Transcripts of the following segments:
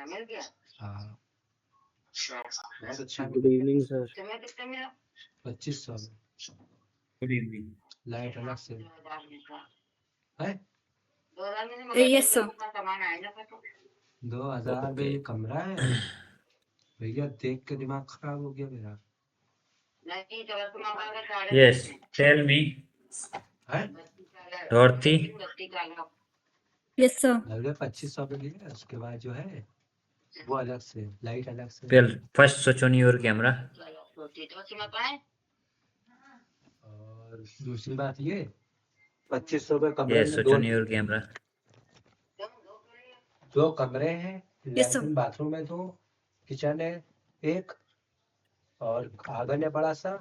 हाँ बहुत अच्छा गुड इवनिंग सर। 2500 में गुड इवनिंग। लाइट अलग से है। Yes, sir. 2000 में ये कमरा है भैया, देख के दिमाग खराब हो गया मेरा। यस, टेल मी है डॉर्थी। Yes, sir. लगभग 2500 में लिया, उसके बाद जो है वो अलग से लाइट अलग से। First switch on your camera. और दूसरी बात ये 2500 में कमरे यस, में स्विच ऑन योर कैमरा। दो कमरे हैं, Yes, sir. लैट्रिन बाथरूम है, 2 किचन है, 1 और आंगन है बड़ा सा,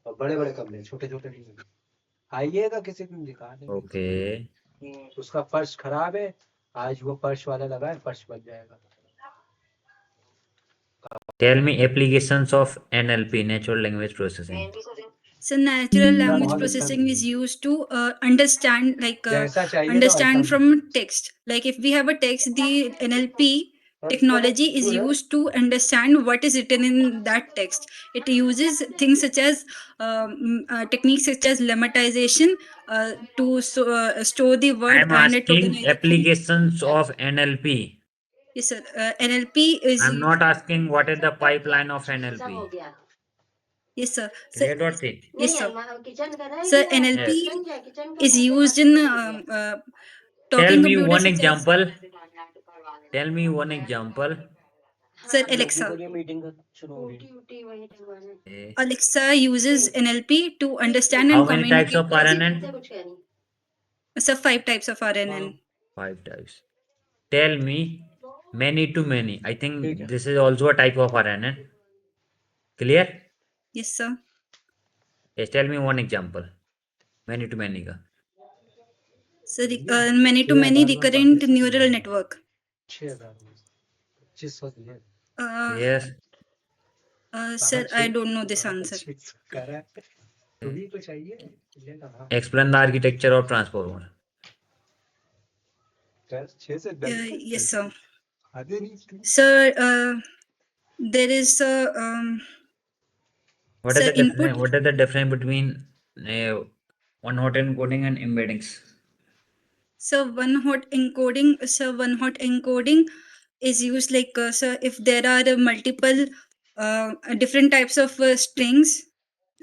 और बड़े बड़े कमरे, छोटे छोटे नहीं। आइएगा किसी दिन दिखा देंगे। ओके, उसका फर्श खराब है, आज वो फर्श वाला लगा है, फर्श बन जाएगा। Tell me applications of NLP, natural language processing. So natural language बहुत अच्छा processing नहीं is है। used to understand, जैसा चाहिए था understand वैसा from text. Like if we have a text, the NLP technology is used to understand what is written in that text. It uses things such as techniques such as lemmatization to store the I word am and asking tokenize the thing. applications of NLP. Yes, sir. NLP is. I am not asking what is the pipeline of NLP. Yes, sir. Clear, Dorothy? Yes, sir. Sir, NLP is used in Tell talking me computers one such as. example. Tell me one example. Sir, Alexa. Meeting शुरू हो गई। Okay. Alexa uses NLP to understand How and many types communicate of with. RNN? Sir, 5 types of RNN. 5 types. Tell me many to many. I think ठीक है। this is also a type of RNN. Clear? Yes, sir. Yes, tell me one example. Many to many का. So, many to many recurrent neural network. 6000 2500 दिए। Yes. Sir, I don't know this answer. तुम्ही को चाहिए लेना। हाँ। Explain the architecture of transformer. 6 से 10 Yes, sir. आधे नहीं। Sir, there is a What sir, is the input. difference? What is the difference between one-hot encoding and embeddings? So one hot encoding is used like sir, if there are multiple different types of strings,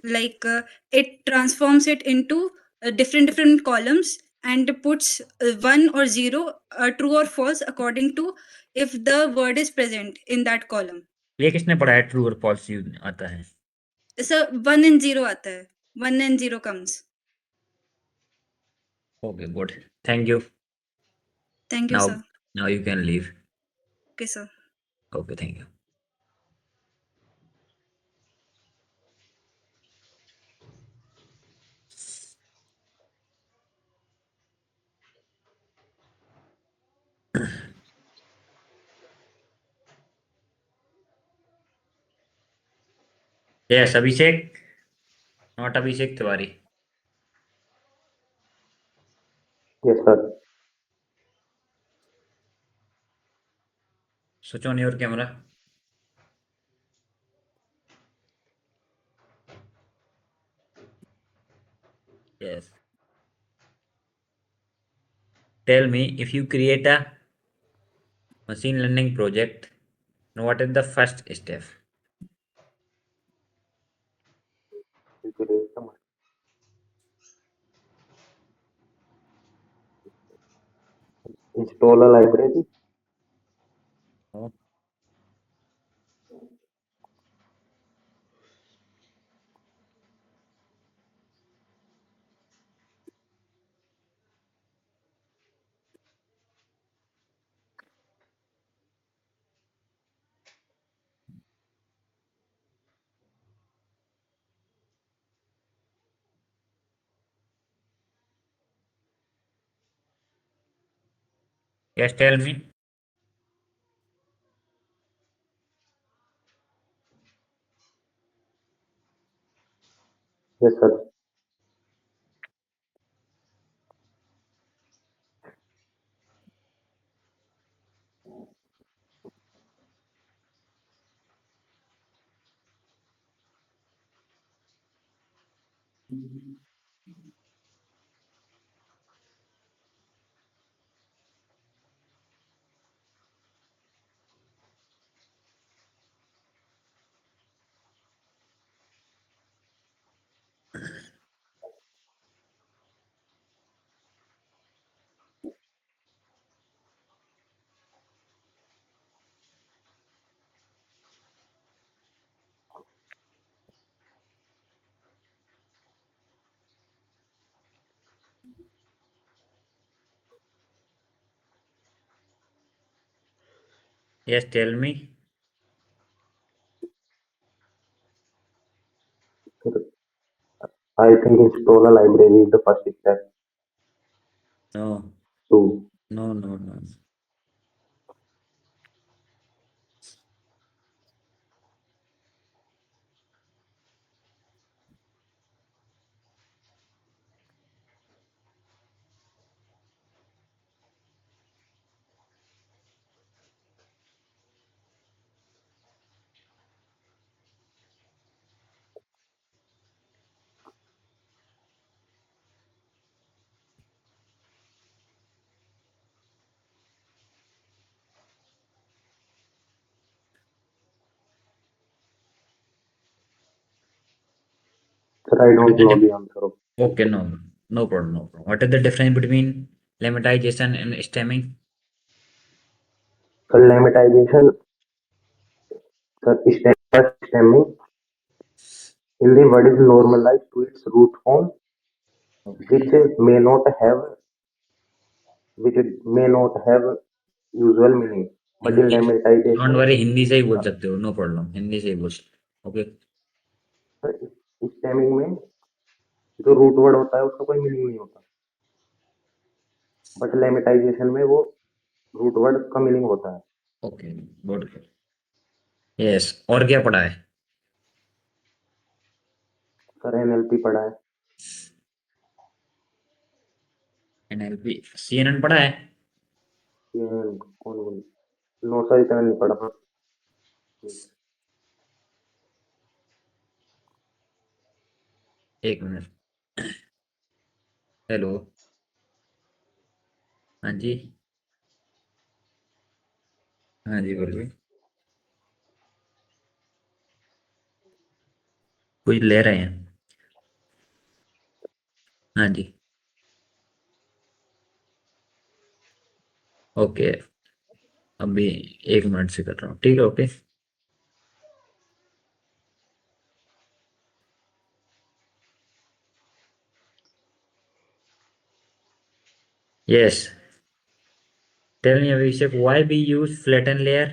like it transforms it into different columns and puts 1 or 0, true or false, according to if the word is present in that column. ये किसने पढ़ा है true और false आता है? So 1 and 0 आता है, 1 and 0 comes. Okay, good. Thank you. Thank you, sir. Now you can leave. Okay, sir. Okay, thank you. Yes, Abhishek. Not Abhishek Tiwari. Yes, sir. Switch on your camera. Yes. Tell me, if you create a machine learning project, what is the first step? Install a library. Oh. Yes, tell me. Yes, sir. Yes, tell me. I think install a library is the first step No, to. no. Sir, I don't know the answer of. Okay, no problem. What is the difference between lemmatization and stemming? Sir, lemmatization, sir, stemming in the word is normalized to its root form, which may not have which may not have usual meaning. But in Hindi, don't lemmatization, worry, Hindi से ही बोल सकते हो, no problem, Hindi से ही बोल सकते हो। Okay, stemming में जो रूट वर्ड होता है उसका कोई मीनिंग नहीं होता, बट लेमेटाइजेशन में वो रूट वर्ड का मीनिंग होता है। Okay, good. यस, और क्या पढ़ा है? सर एनएलपी पढ़ा है। एनएलपी, सीएनएन पढ़ा है? कौन बोल? नो सर, इतना नहीं पढ़ा सर। एक मिनट। हेलो, हाँ जी, हाँ जी, बोलिए। कुछ ले रहे हैं? हाँ जी, ओके, अभी 1 मिनट से कर रहा हूँ, ठीक है, okay. Yes, tell me Abhishek, why we use flatten layer?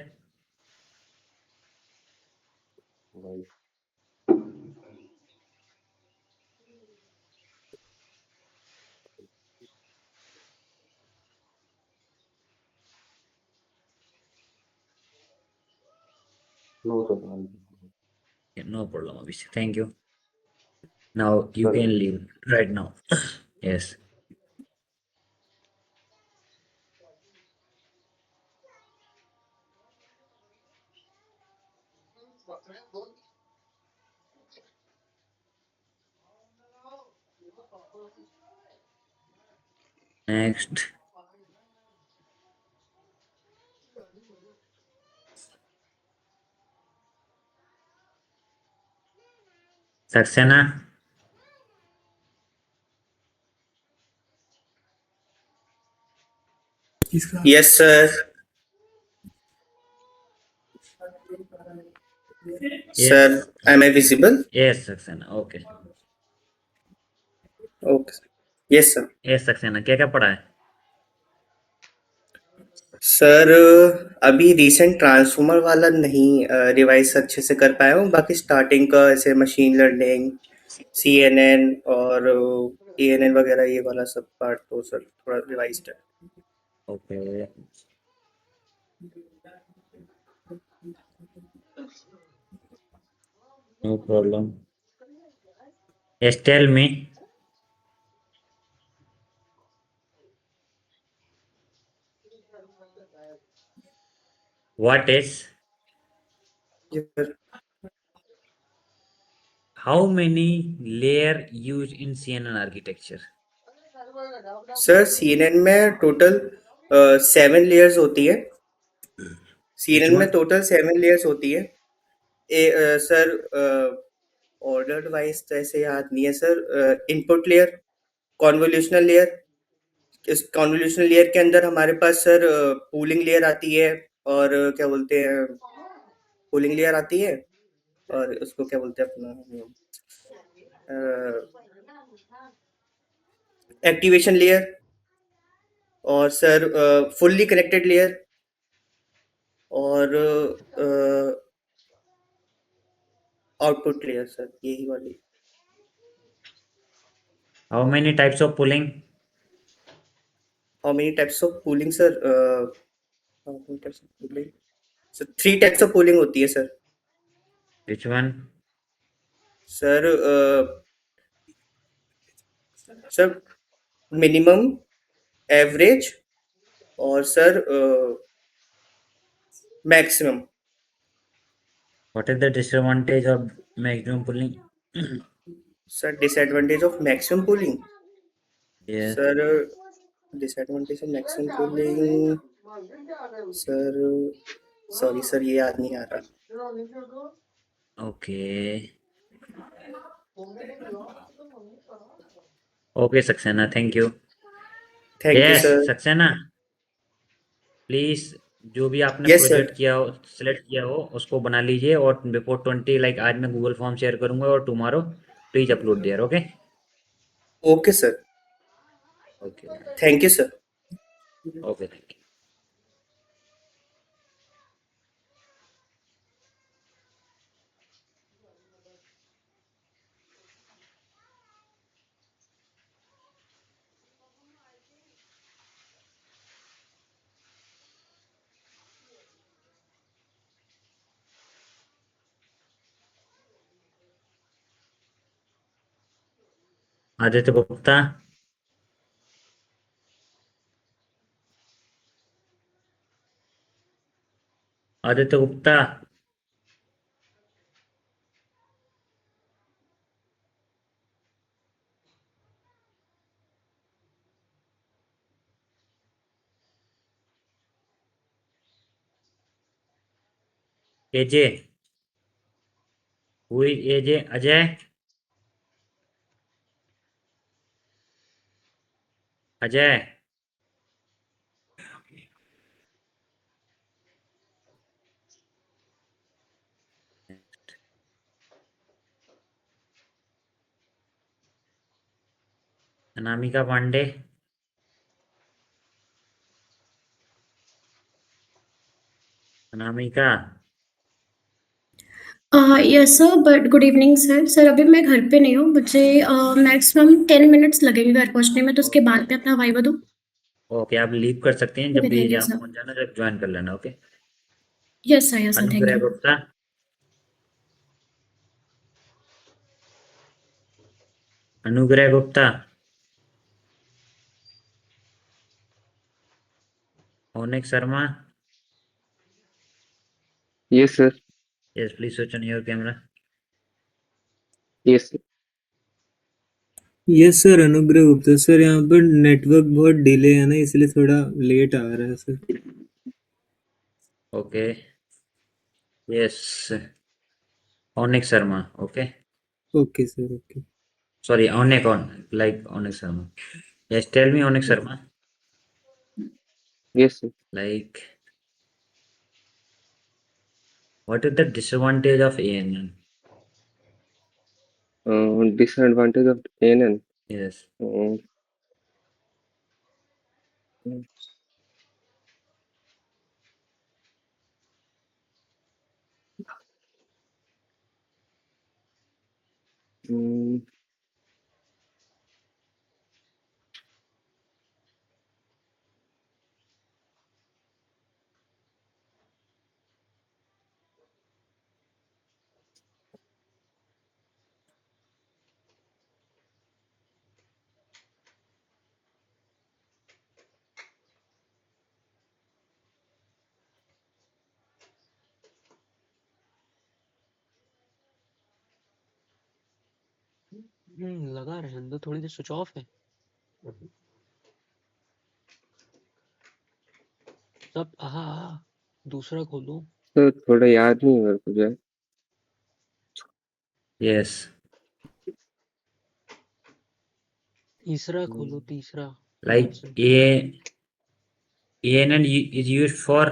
No sir. No problem Abhishek, thank you. Now you sir can leave right now. Yes, next Saxena. Yes, sir. Yes, Sir, am I visible? Yes Saxena, okay. Okay. Yes, sir. Yes Saxena, क्या क्या पढ़ा है? Sir, अभी recent transformer वाला नहीं revise अच्छे से कर पाया हूँ। बाकी स्टार्टिंग का ऐसे मशीन लर्निंग, CNN और ANN वगैरह ये वाला सब पार्ट तो सर थोड़ा रिवाइज्ड है। Okay, no problem. Yes, tell me. What is Yes, sir. how many layer used in CNN architecture? Sir CNN में टोटल 7 लेयर्स होती है। Which CNN में one? टोटल 7 लेयर्स होती है। सर ऑर्डर वाइज तो ऐसे याद नहीं है sir. Input layer, convolutional layer, इस कॉन्वोल्यूशनल लेयर के अंदर हमारे पास सर पूलिंग लेयर आती है, और क्या बोलते हैं, पूलिंग लेयर आती है, और उसको क्या बोलते हैं अपना, एक्टिवेशन लेयर, और सर फुल्ली कनेक्टेड लेयर, और आउटपुट लेयर सर, यही वाली। How many types of pooling? How many types of pooling sir? How many types of pooling sir? 3 types of pooling होती है सर। Which one? Sir sir minimum, average, और sir maximum. What is the disadvantage of maximum pooling? Sir disadvantage of maximum pooling, Yes. Sir disadvantage of maximum pooling sir, sorry sir ये याद नहीं आ रहा। Okay. Okay, Saxena. Thank you. Thank you Yes, sir. Saxena. Please जो भी आपने yes sir. Project किया हो, select किया हो, उसको बना लीजिए और बिफोर 20 लाइक आज मैं गूगल फॉर्म शेयर करूंगा और tomorrow please upload there. Okay okay sir. Okay thank you sir. Okay thank you. Aditya Gupta, Aditya Gupta, AJ, who is AJ? Ajay, Ajay, Anamika Pandey, Anamika, yes sir, but good evening sir. Sir अभी मैं घर पे नहीं हूँ, मुझे मैक्सिमम 10 मिनट्स लगेंगे घर पहुँचने में, तो उसके बाद में अपना वाइवा दूँ। ओके आप लीव कर सकते हैं, जब ओके, भी थैंक यू जहाँ सर। पहुंच जाना जब ज्वाइन कर लेना। Okay yes sir, thank Anugrah you. Gupta, Anugrah Gupta, Onik Sharma, Yes, sir. Yes please switch on your camera. Yes, sir. Yes sir, Anugrah Gupta sir. यहाँ पर नेटवर्क बहुत डिले है ना, इसलिए थोड़ा लेट आ रहा है sir. Okay yes ओनिक Sharma. Okay okay sir, okay. sorry onik on like onik sharma. Yes tell me onik sharma, Yes, sir. like what is the disadvantage of ANN? Disadvantage of ANN. Yes Uh, mm, लगा रहने दो, थोड़ी देर switch off है सब। हाँ, दूसरा खोलो। तो थोड़ा याद नहीं है मेरे को जो है। Yes. तीसरा खोलो, तीसरा। Like ANN is used for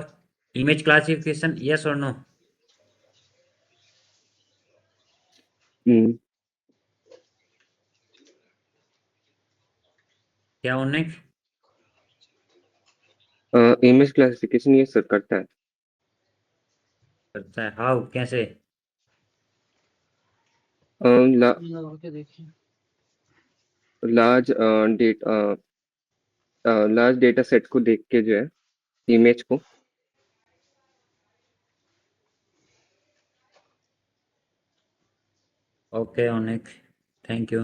image classification, yes or no? हम्म, क्या उन्हें इमेज क्लासिफिकेशन ये सर करता है। करता है? हाउ, कैसे? लगा के देखिए। लार्ज डेटा सेट को देख के जो है इमेज को ओके उन्हें, थैंक यू।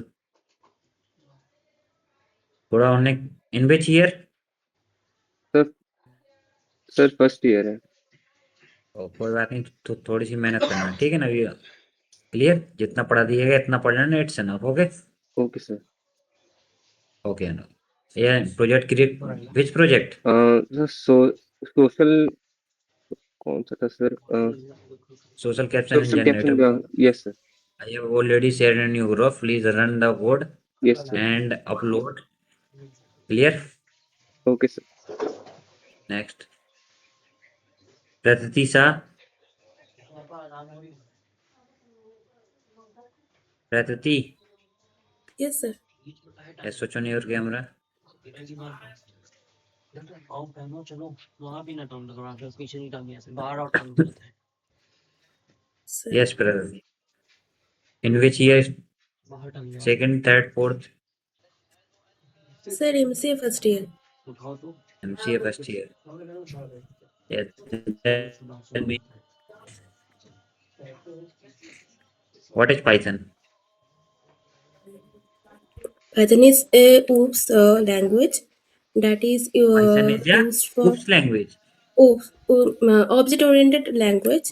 थोड़ा उन्हें in which year? Sir first year है। कोई बात नहीं, तो थोड़ी सी मेहनत करना, ठीक है ना भैया? क्लियर? जितना पढ़ा दिएगा इतना पढ़ लेना, it's enough. Okay okay sir. Okay. ये project create, which project? Social कौन सा था sir? Social caption social generator. Caption, yes sir. I have already shared in your group. Please run the code yes sir. and upload. Clear? Okay sir. Next. Pratiti Shah. Pratiti. Yes, sir. Yes, switch on your camera. आओ पहनो, चलो वहां भी ना टांग लगा के पीछे नहीं टांगे, ऐसे बाहर आउट टांग देते हैं। Yes, Pratiti. In which year? बाहर टांग दो। Second, third, fourth? Sir, MCA first year. उठाओ तो। MCA first year. Yes. Tell me, what is Python? Python is a OOPS language that is Python is a used for OOPS language. object-oriented language,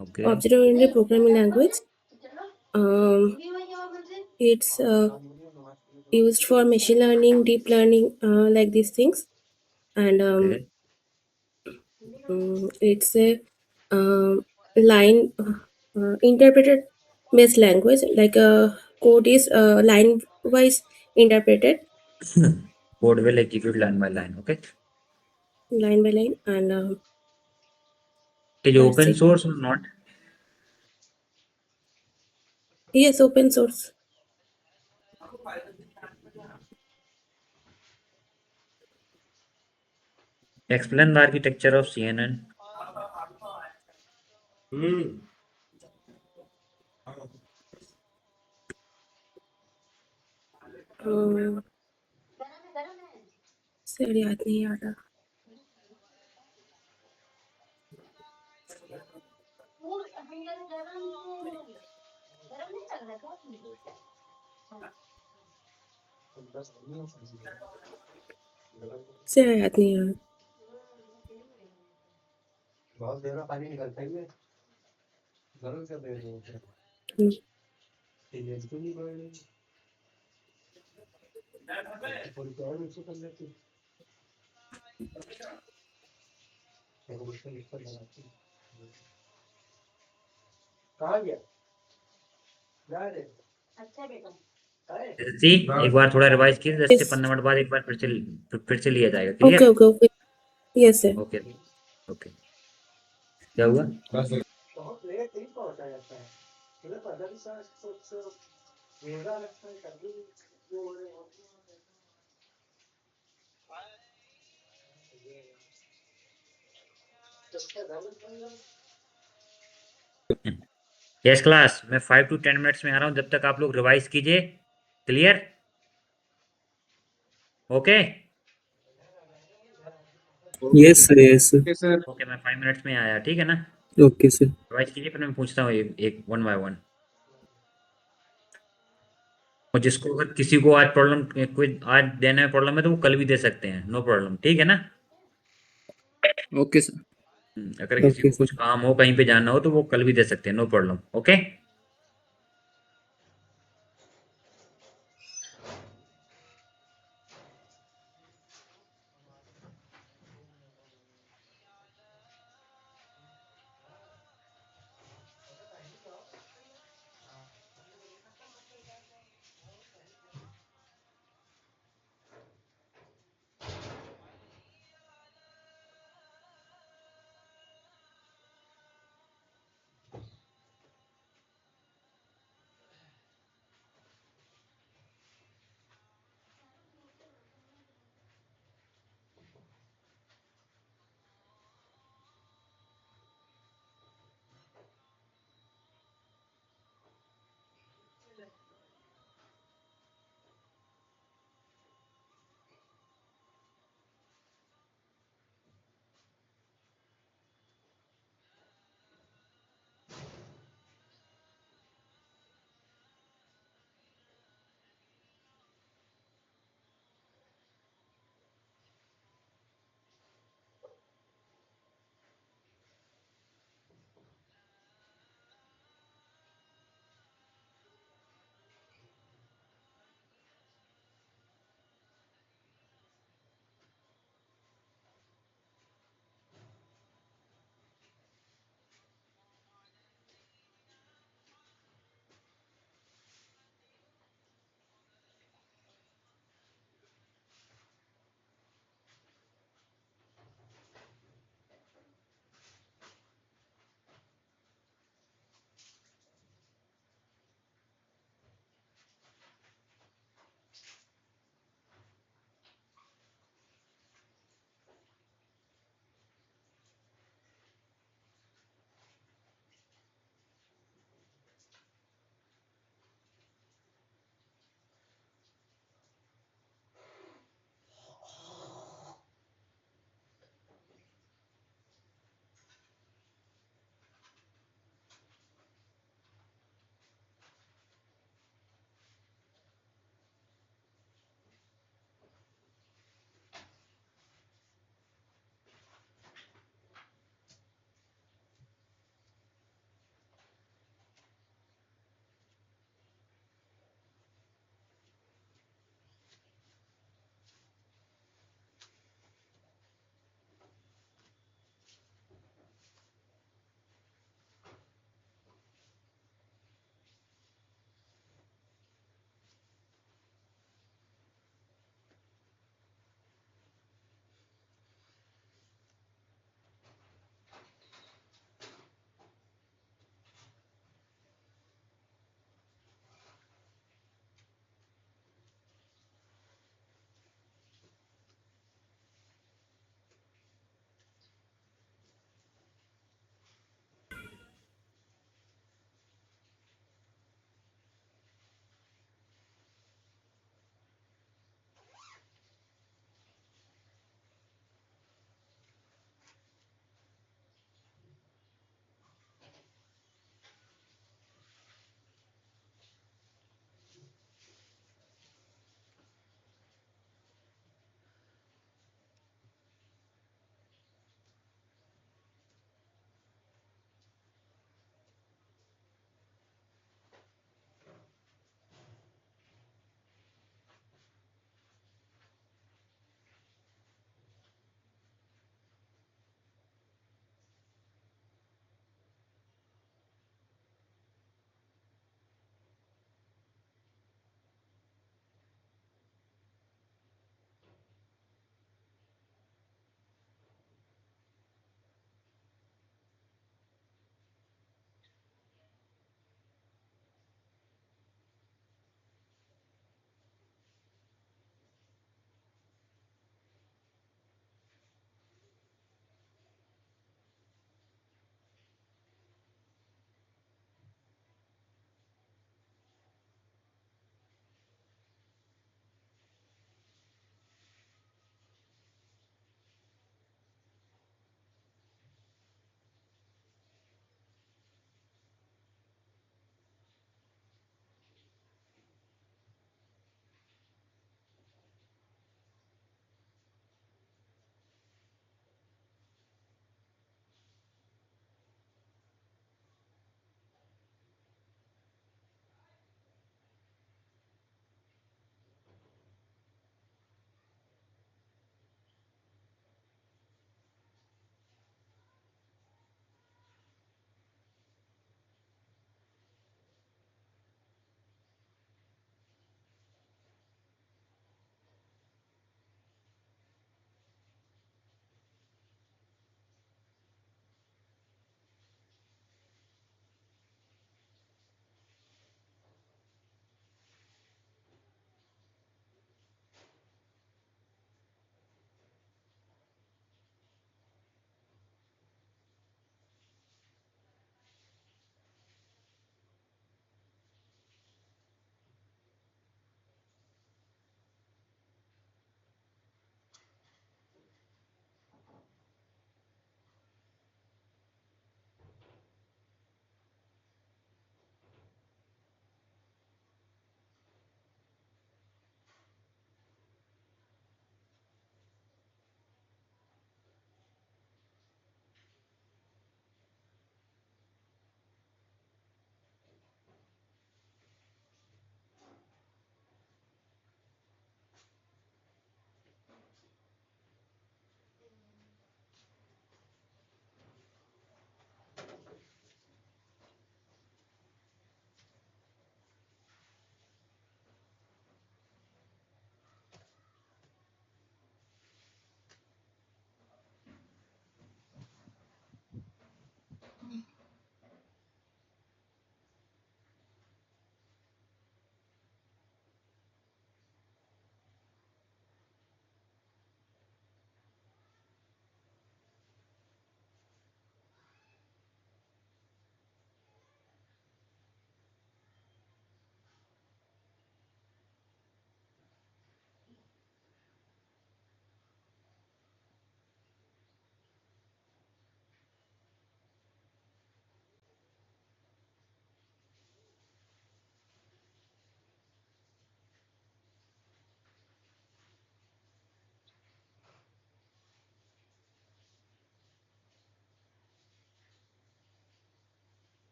Okay. object-oriented programming language. It's used for machine learning, deep learning, like these things, and Okay. it's a line interpreted based language. Like a code is line wise interpreted, Code will execute line by line. Okay. line by line, and It is that's open it. source or not? Yes, open source. Explain the architecture of CNN. Sir याद नहीं आ रहा। Sir याद नहीं आ रहा। बहुत देर में पानी निकलता ही है, गरम कर दे रहे हैं। हम्म। ये तो नहीं पड़ रही। थोड़ी तो और नीचे कर लेती। एक मुश्किल इस पर लगाती। कहाँ गया? जा रे। अच्छा बेटा। जी, एक बार थोड़ा रिवाइज कीजिए, 10 से 15 मिनट बाद एक बार फिर से लिया जाएगा। Clear? Okay okay okay. Yes sir. Okay okay. क्या हुआ? बहुत लेट नहीं पहुंचा जाता है। मुझे पता नहीं सर, सोच मेरा लगता है कभी वो यस क्लास, मैं 5 to 10 मिनट्स में आ रहा हूँ, जब तक आप लोग रिवाइज कीजिए। Clear? Okay yes sir, yes sir. Okay, मैं 5 मिनट्स में आया, ठीक है ना? Okay sir. रिवाइज कीजिए, फिर मैं पूछता हूँ एक वन बाय वन। और जिसको अगर किसी को आज प्रॉब्लम, कोई आज देने में प्रॉब्लम है तो वो कल भी दे सकते हैं, नो प्रॉब्लम, ठीक है ना? Okay sir. अगर किसी ओके को कुछ सर। काम हो, कहीं पे जाना हो, तो वो कल भी दे सकते हैं, no problem. Okay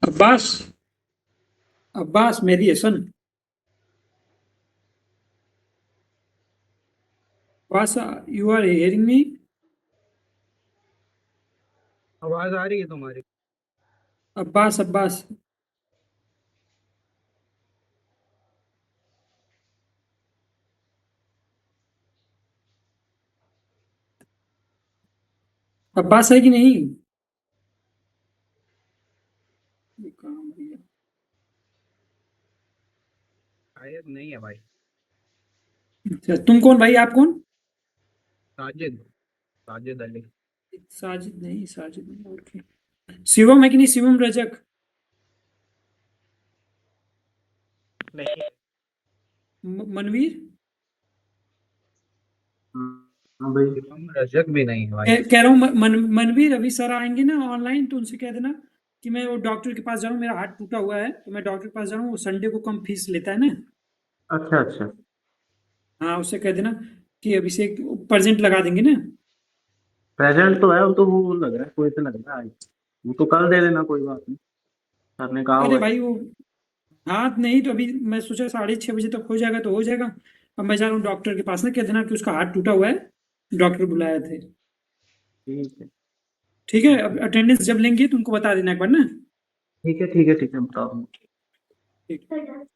Abbas Abbas मेरी Hasan Abbas you are hearing me आवाज आ रही है तुम्हारी? अब्बास अब्बास अब्बास है कि नहीं? ये काम भैया शायद नहीं है भाई। अच्छा, तुम कौन भाई, आप कौन? साजिद साजिद अली। साजिद नहीं, ओके। शिवम है कि नहीं, शिवम रजक? नहीं। मनवीर? हाँ भाई, हम रजक भी नहीं है भाई। कह रहा हूँ मनवीर, अभी सर आएंगे ना ऑनलाइन, तो उनसे कह देना कि मैं वो डॉक्टर के पास जा रहा हूँ, मेरा हाथ टूटा हुआ है, तो मैं डॉक्टर के पास जा रहा हूँ, वो संडे को कम फीस लेता है ना। अच्छा अच्छा। हाँ, उससे कह देना कि अभिषेक प्रेजेंट लगा देंगे ना। प्रेजेंट तो है, वो तो वो लग रहा है, कोई तो लग रहा है। वो तो कल दे देना, कोई बात नहीं। सर ने कहा अरे हुआ है। भाई वो, हाँ नहीं तो अभी मैं सोचा 6:30 बजे तक हो जाएगा तो हो जाएगा। अब मैं जा रहा हूँ डॉक्टर के पास ना, कह देना कि उसका हाथ टूटा हुआ है, डॉक्टर बुलाए थे। ठीक है ठीक है, अब अटेंडेंस जब लेंगे तो उनको बता देना एक बार ना। ठीक है ठीक है ठीक है, बता दूँ। ठीक।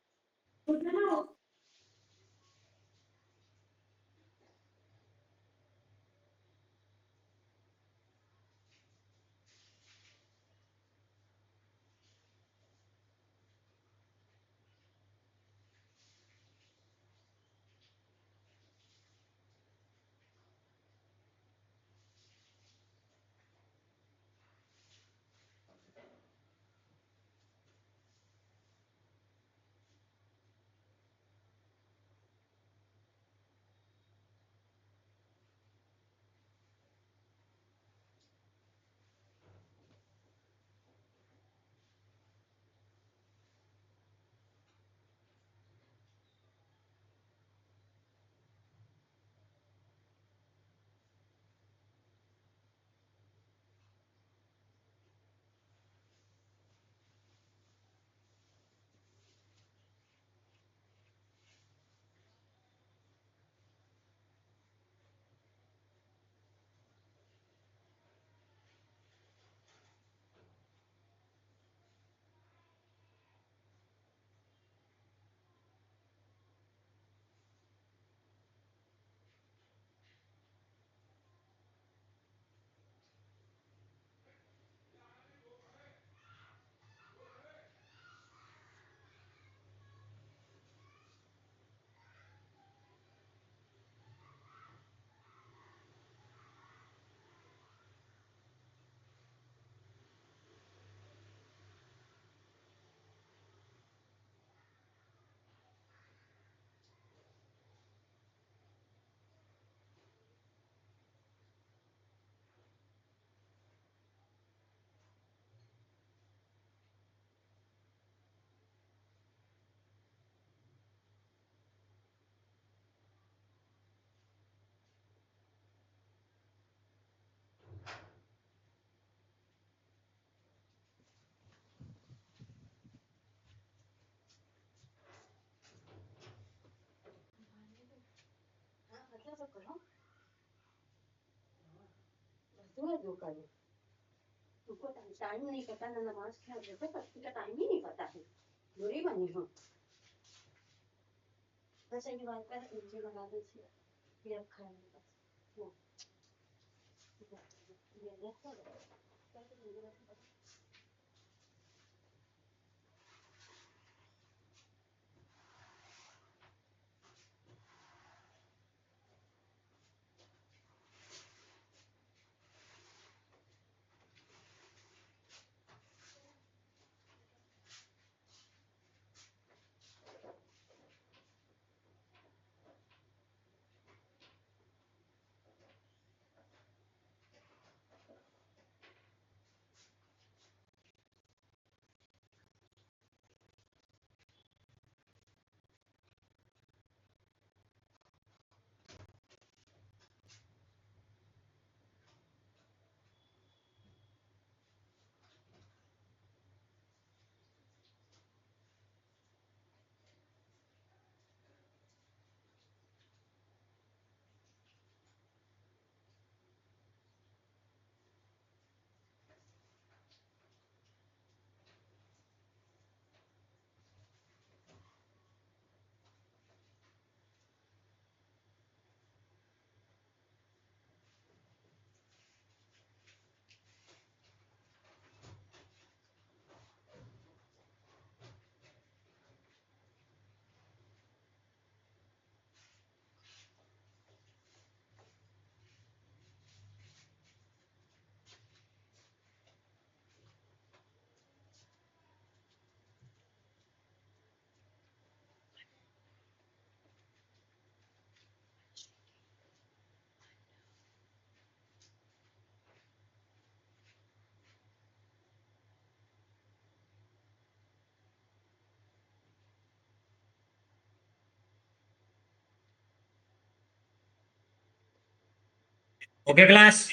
Okay class.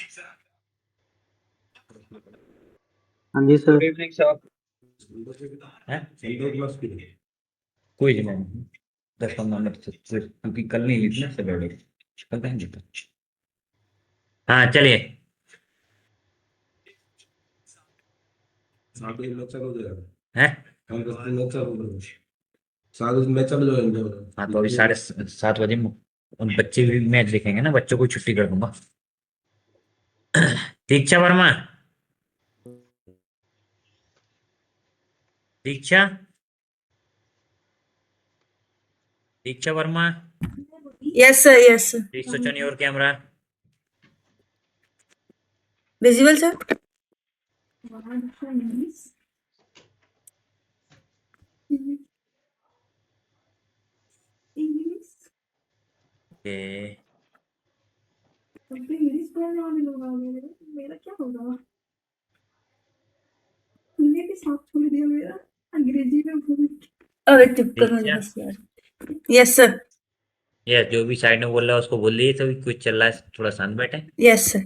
हाँ जी सर। Good evening sir. हैं? कोई नहीं, 10-15 मिनट से क्योंकि कल नहीं लिखना सैटरडे, कल टाइम लिखा। हाँ चलिए। हैं? हाँ तो अभी 7:30 बजे उन बच्चे भी मैच देखेंगे ना, बच्चों को छुट्टी कर दूंगा। दीक्षा वर्मा, दीक्षा दीक्षा Verma, Yes, sir. Yes, sir. please switch on your camera. Visible, sir? Okay. मेरा क्या होगा? तुमने भी साथ छोड़ दिया मेरा अंग्रेजी में भूल। अबे चुप कर मुझे बस यार। Yes, sir. ये जो भी साइड में बोल रहा है उसको बोल दीजिए, तो कुछ चल रहा है, थोड़ा शांत बैठे। Yes, sir.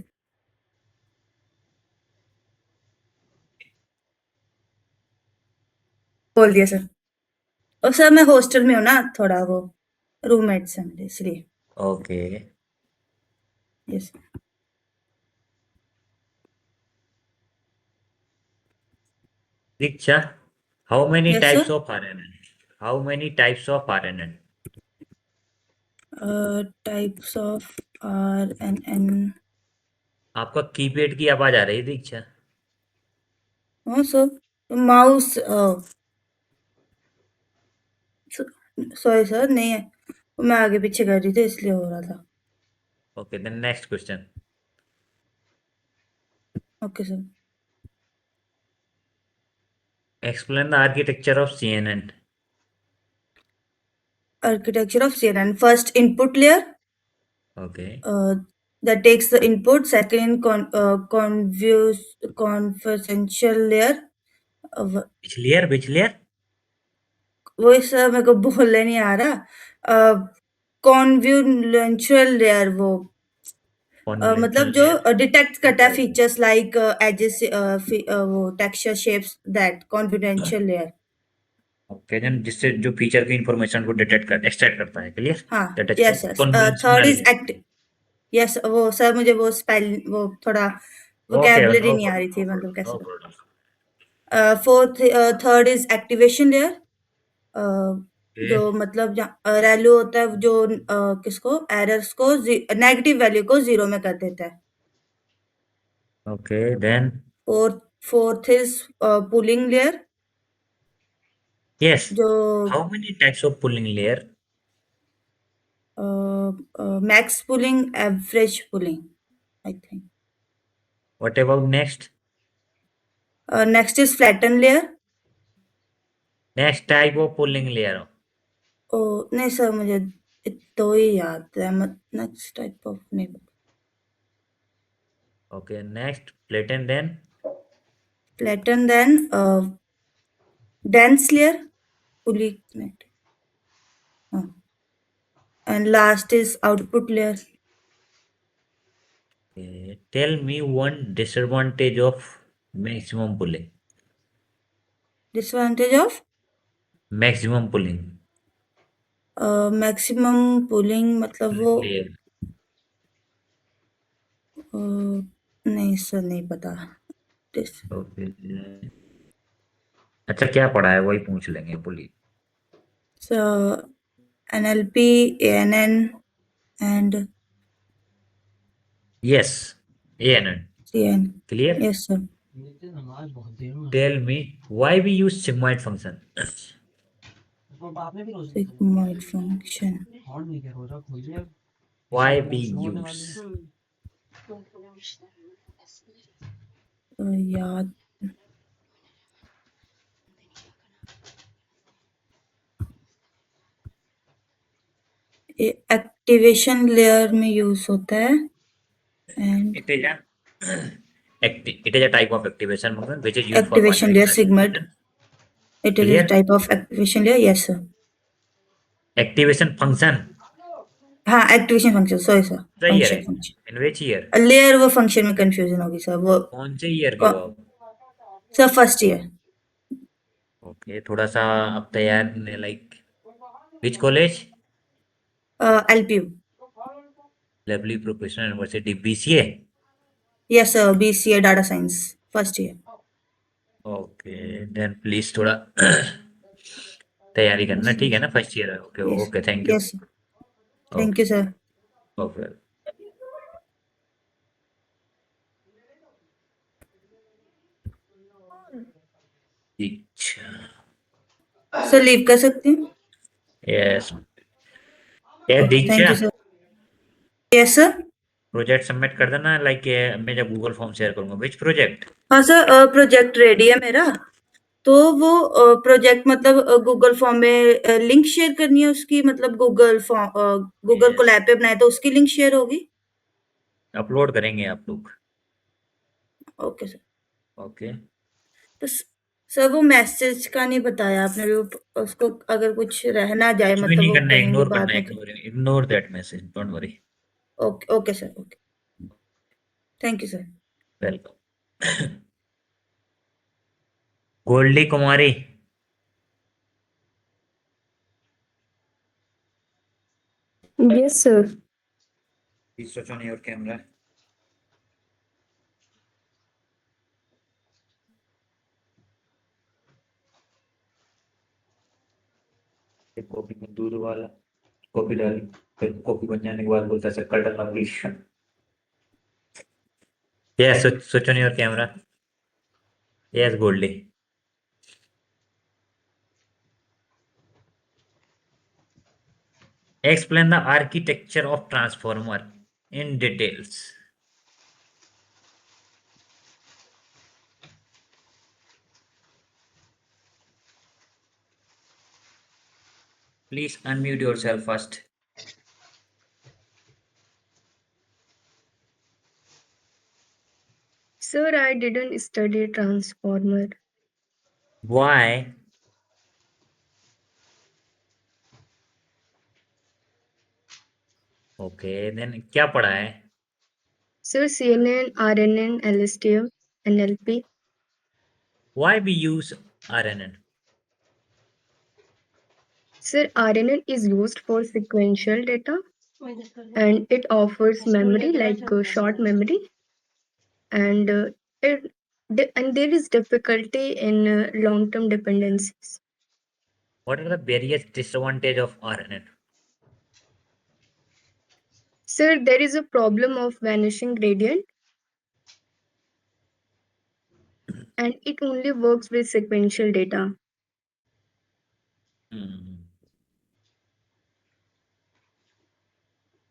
बोल दिया सर। और सर मैं हॉस्टल में हूँ ना, थोड़ा वो रूममेट्स हैं मेरे, इसलिए। Okay. Yes. Diksha, how many Yes, types sir. Of RNN? How many types of RNN? Types of RNN. आपका कीपैड की आवाज आ रही है दीक्षा। हाँ सर, माउस सॉरी सर, नहीं है, मैं आगे पीछे कर रही थी इसलिए हो रहा था। Okay, then next question. Okay sir. Explain the architecture of CNN. Architecture of CNN. First, input layer okay. that takes the input. Second, convergential layer. which layer? वही सर मेरे को बोलने नहीं आ रहा। कॉन्व्यूलेंशियल लेयर, वो मतलब जो डिटेक्ट करता है फीचर्स लाइक एजेस, वो texture shapes, that confidential layer. Okay, then जिससे जो फीचर की इंफॉर्मेशन को एक्सट्रैक्ट करता है, क्लियर? हाँ, that yes is yes. Third is active. Yes, वो सर मुझे वो स्पेल, वो थोड़ा वोकैबुलरी नहीं आ रही थी, मतलब कैसे। Fourth, third is activation layer, जो मतलब रैल्यू होता है जो किसको, एरर्स को, नेगेटिव वैल्यू को 0 में कर देता है। Okay, then fourth is pulling layer, yes, जो how many types of pulling layer? Max pulling, average pulling, I think. What about next? Next is flatten layer. Next type of pulling layer. ओ नहीं sir, मुझे तो ही याद है, next type of नहीं। Okay, next flatten, then flatten, then dense layer, fully connect, and last is output layer. okay, tell me one disadvantage of maximum pulling. Disadvantage of Maximum pulling maximum pulling, मतलब वो layer. नहीं sir, नहीं पता। Okay. अच्छा, क्या पढ़ा है वही पूछ लेंगे, पुली। So NLP, ANN and Yes, ANN. CN. Clear? Yes sir. नमाज बहुत देर में Tell me why we use sigmoid function. आपने भी रोज Sigmoid function. हॉर्न नहीं क्या रोजा खोल दिया। Why we use? याद एक्टिवेशन लेयर में यूज होता है, and It is a type of activation function which is used for activation layer, Sigmoid. It is Clear? a type of activation layer. Yes sir. activation function. हाँ activation function, sorry sir, सही है function in which year? Layer, वो function में confusion होगी sir, वो कौन से year के हो आप? Sir first year. ओके, थोड़ा सा अब तैयार like which college? LPU। Lovely professional university, BCA? Yes sir, BCA data science, first year. Okay then please थोड़ा तैयारी करना, ठीक है ना? फर्स्ट ईयर है। Okay yes okay, thank you. Yes, thank you sir. Okay Diksha, sir leave कर सकती हूँ? यस ये thank Diksha, you sir. Yes sir. Project submit कर देना लाइक मैं जब गूगल फॉर्म शेयर करूंगा। Which project? हाँ सर, प्रोजेक्ट रेडी है मेरा, तो वो प्रोजेक्ट मतलब गूगल फॉर्म में लिंक शेयर करनी है उसकी, मतलब गूगल फॉर्म, गूगल को लैब पे बनाया तो उसकी लिंक शेयर होगी? अपलोड करेंगे आप लोग। Okay sir. ओके तो सर वो मैसेज का नहीं बताया आपने, वो उसको अगर कुछ रह ना जाए, कुछ भी मतलब नहीं वो करना है, कहेंगे इग्नोर करना बाद है, में तो। Ignore that message, don't worry. Okay okay sir, okay, thank you sir. Welcome. Goldy Kumari, Yes, sir. please switch on your camera. एक कॉपी में दूध वाला कॉपी डाली, फिर कॉपी बन जाने के बाद बोलता है कट डालना please. Yes, switch on your camera. Yes, Goldie. Explain the architecture of transformer in details. Please unmute yourself first. Sir, I didn't study transformer. Why? Okay, then क्या पढ़ा है? Sir, CNN, RNN, LSTM, NLP. Why we use RNN? Sir, RNN is used for sequential data and it offers memory like short memory, and and there is difficulty in long-term dependencies. What are the various disadvantages of RNN? Sir, there is a problem of vanishing gradient and it only works with sequential data.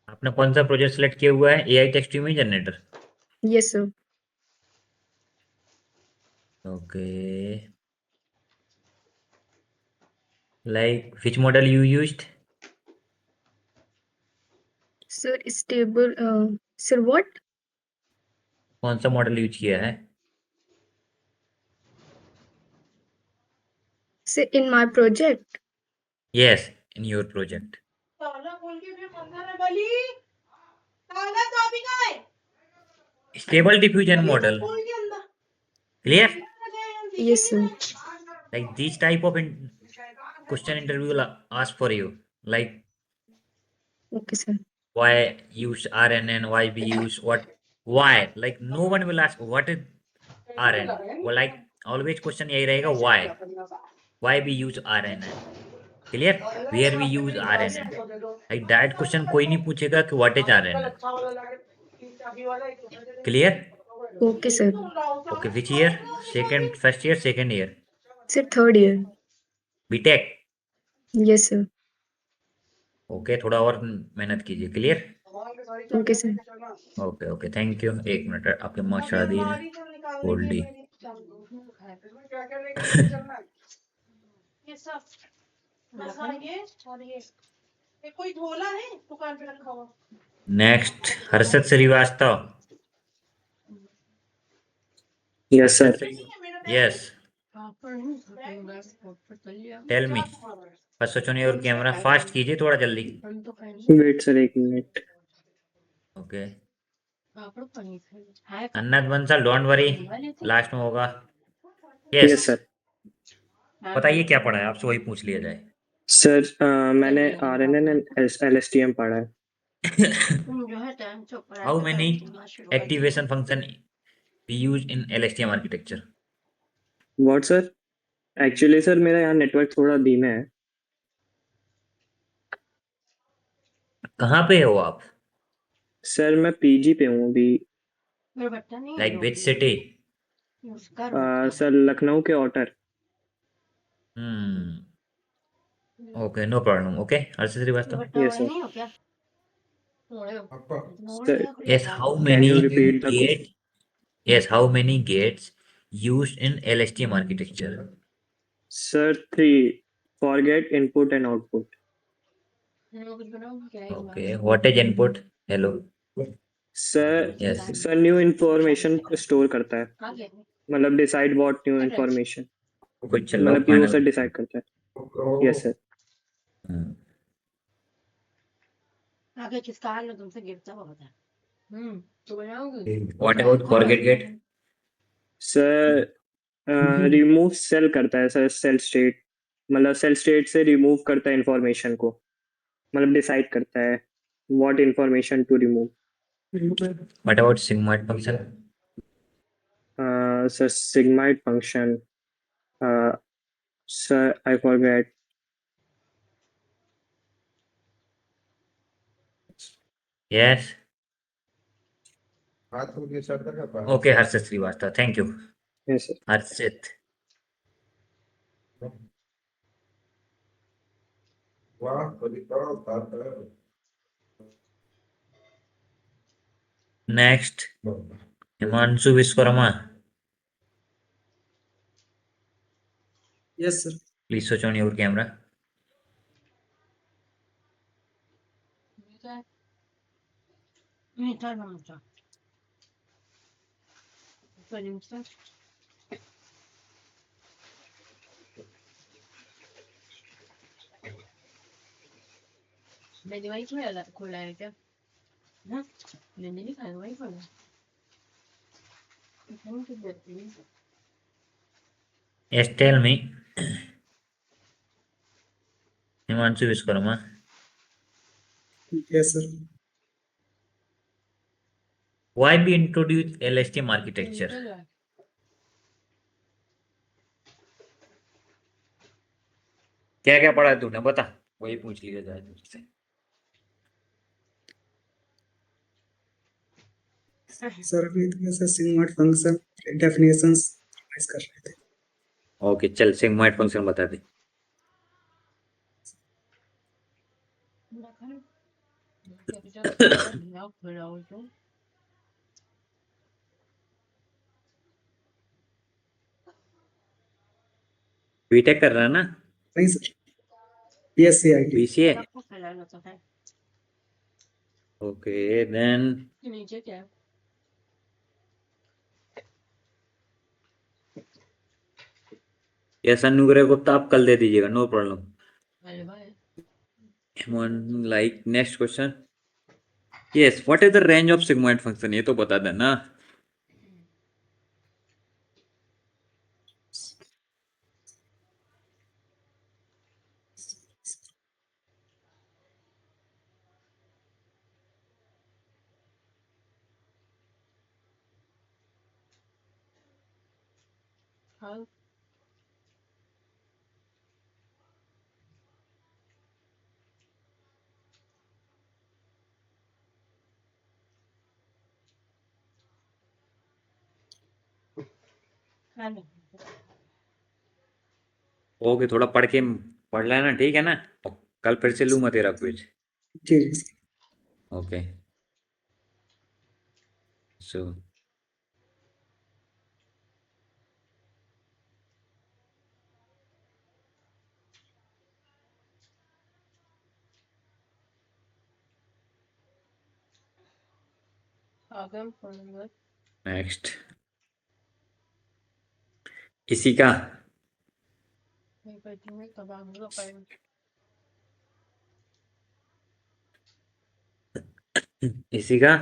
आपने कौन सा project select किया हुआ है? AI text image generator. Yes, sir. Okay. Like which model you used? Sir, stable. Sir, what? कौन सा model use किया है? Sir, in my project. Yes, in your project. Stable diffusion model. Clear? Yes, sir. Like this type of question interview will ask for you. Like Okay, sir. why use RNN? Why we use what? Why? Like no one will ask what is RNN. Well, like always question यही रहेगा why? Why we use RNN? Clear? Where we use RNN? Like that question कोई नहीं पूछेगा कि what is RNN? Clear? Okay, sir. Okay, which year? First year, second year? Sir, third year. BTech? Yes, sir. Okay, थोड़ा और मेहनत कीजिए। Clear? Okay, sir. Okay okay, thank you. एक minute, आपके मार्क्स आ दिए Goldi. Next, Harshad Srivastava. Yes, sir. Yes, tell me. First switch on your camera, fast कीजिए थोड़ा जल्दी। Wait sir 1 minute. Okay, Anant Bansal don't worry, last में होगा। Yes yes, sir. बताइए क्या पढ़ा है, आपसे वही पूछ लिया जाए। सर मैंने RNN एंड LSTM पढ़ा है। How many activation function we use in LSTM architecture? What sir? Actually sir मेरा यहाँ नेटवर्क थोड़ा धीमे है। कहाँ पे हो आप? सर मैं PG पे हूँ अभी। Like which city? Sir Lucknow के outer। Okay, no problem. Okay, Harshit Srivastava. Yes sir. Sir Yes, how can many you repeat the gate? Yes, how many gates used in LSTM architecture? Sir 3 forget input and output। Okay, what is input? Hello. Sir Yes. New information store करता है, मतलब decide what new information, कुछ चलो मतलब कि वो sir decide करता है। Yes sir. What about forget gate? Sir remove cell करता है सर, सेल स्टेट, मतलब सेल स्टेट से रिमूव करता है इंफॉर्मेशन को, मतलब डिसाइड करता है what information to remove. What about sigmoid function? Sir sigmoid function, sir I forget. Yes. Okay, Harshit Srivastava. Thank you. Yes sir. Harshit. Next, Himanshu Viswarama. Yes, sir. Please switch on your camera. Yes, tell me. Himanshu Viswarama. Yes, sir. Why we introduce LSTM architecture? क्या क्या पढ़ा तूने बता, वही पूछ लिया जाए तुझसे। सर अभी तो ऐसा सिग्मॉइड फंक्शन डेफिनेशंस रिवाइज कर रहे थे। ओके, चल सिग्मॉइड फंक्शन बता दे। बीटेक कर रहा है ना? नहीं sir, PSCIT। BCA. Okay then yes, Anugrah Gupta आप कल दे दीजिएगा, no problem. Like next question. Yes, what is the range of sigmoid function, ये तो बता देना। ओके, थोड़ा पढ़ लेना, ठीक है ना? कल फिर से लूंगा तेरा क्विज। जी। ओके सो नेक्स्ट इसी का इसी का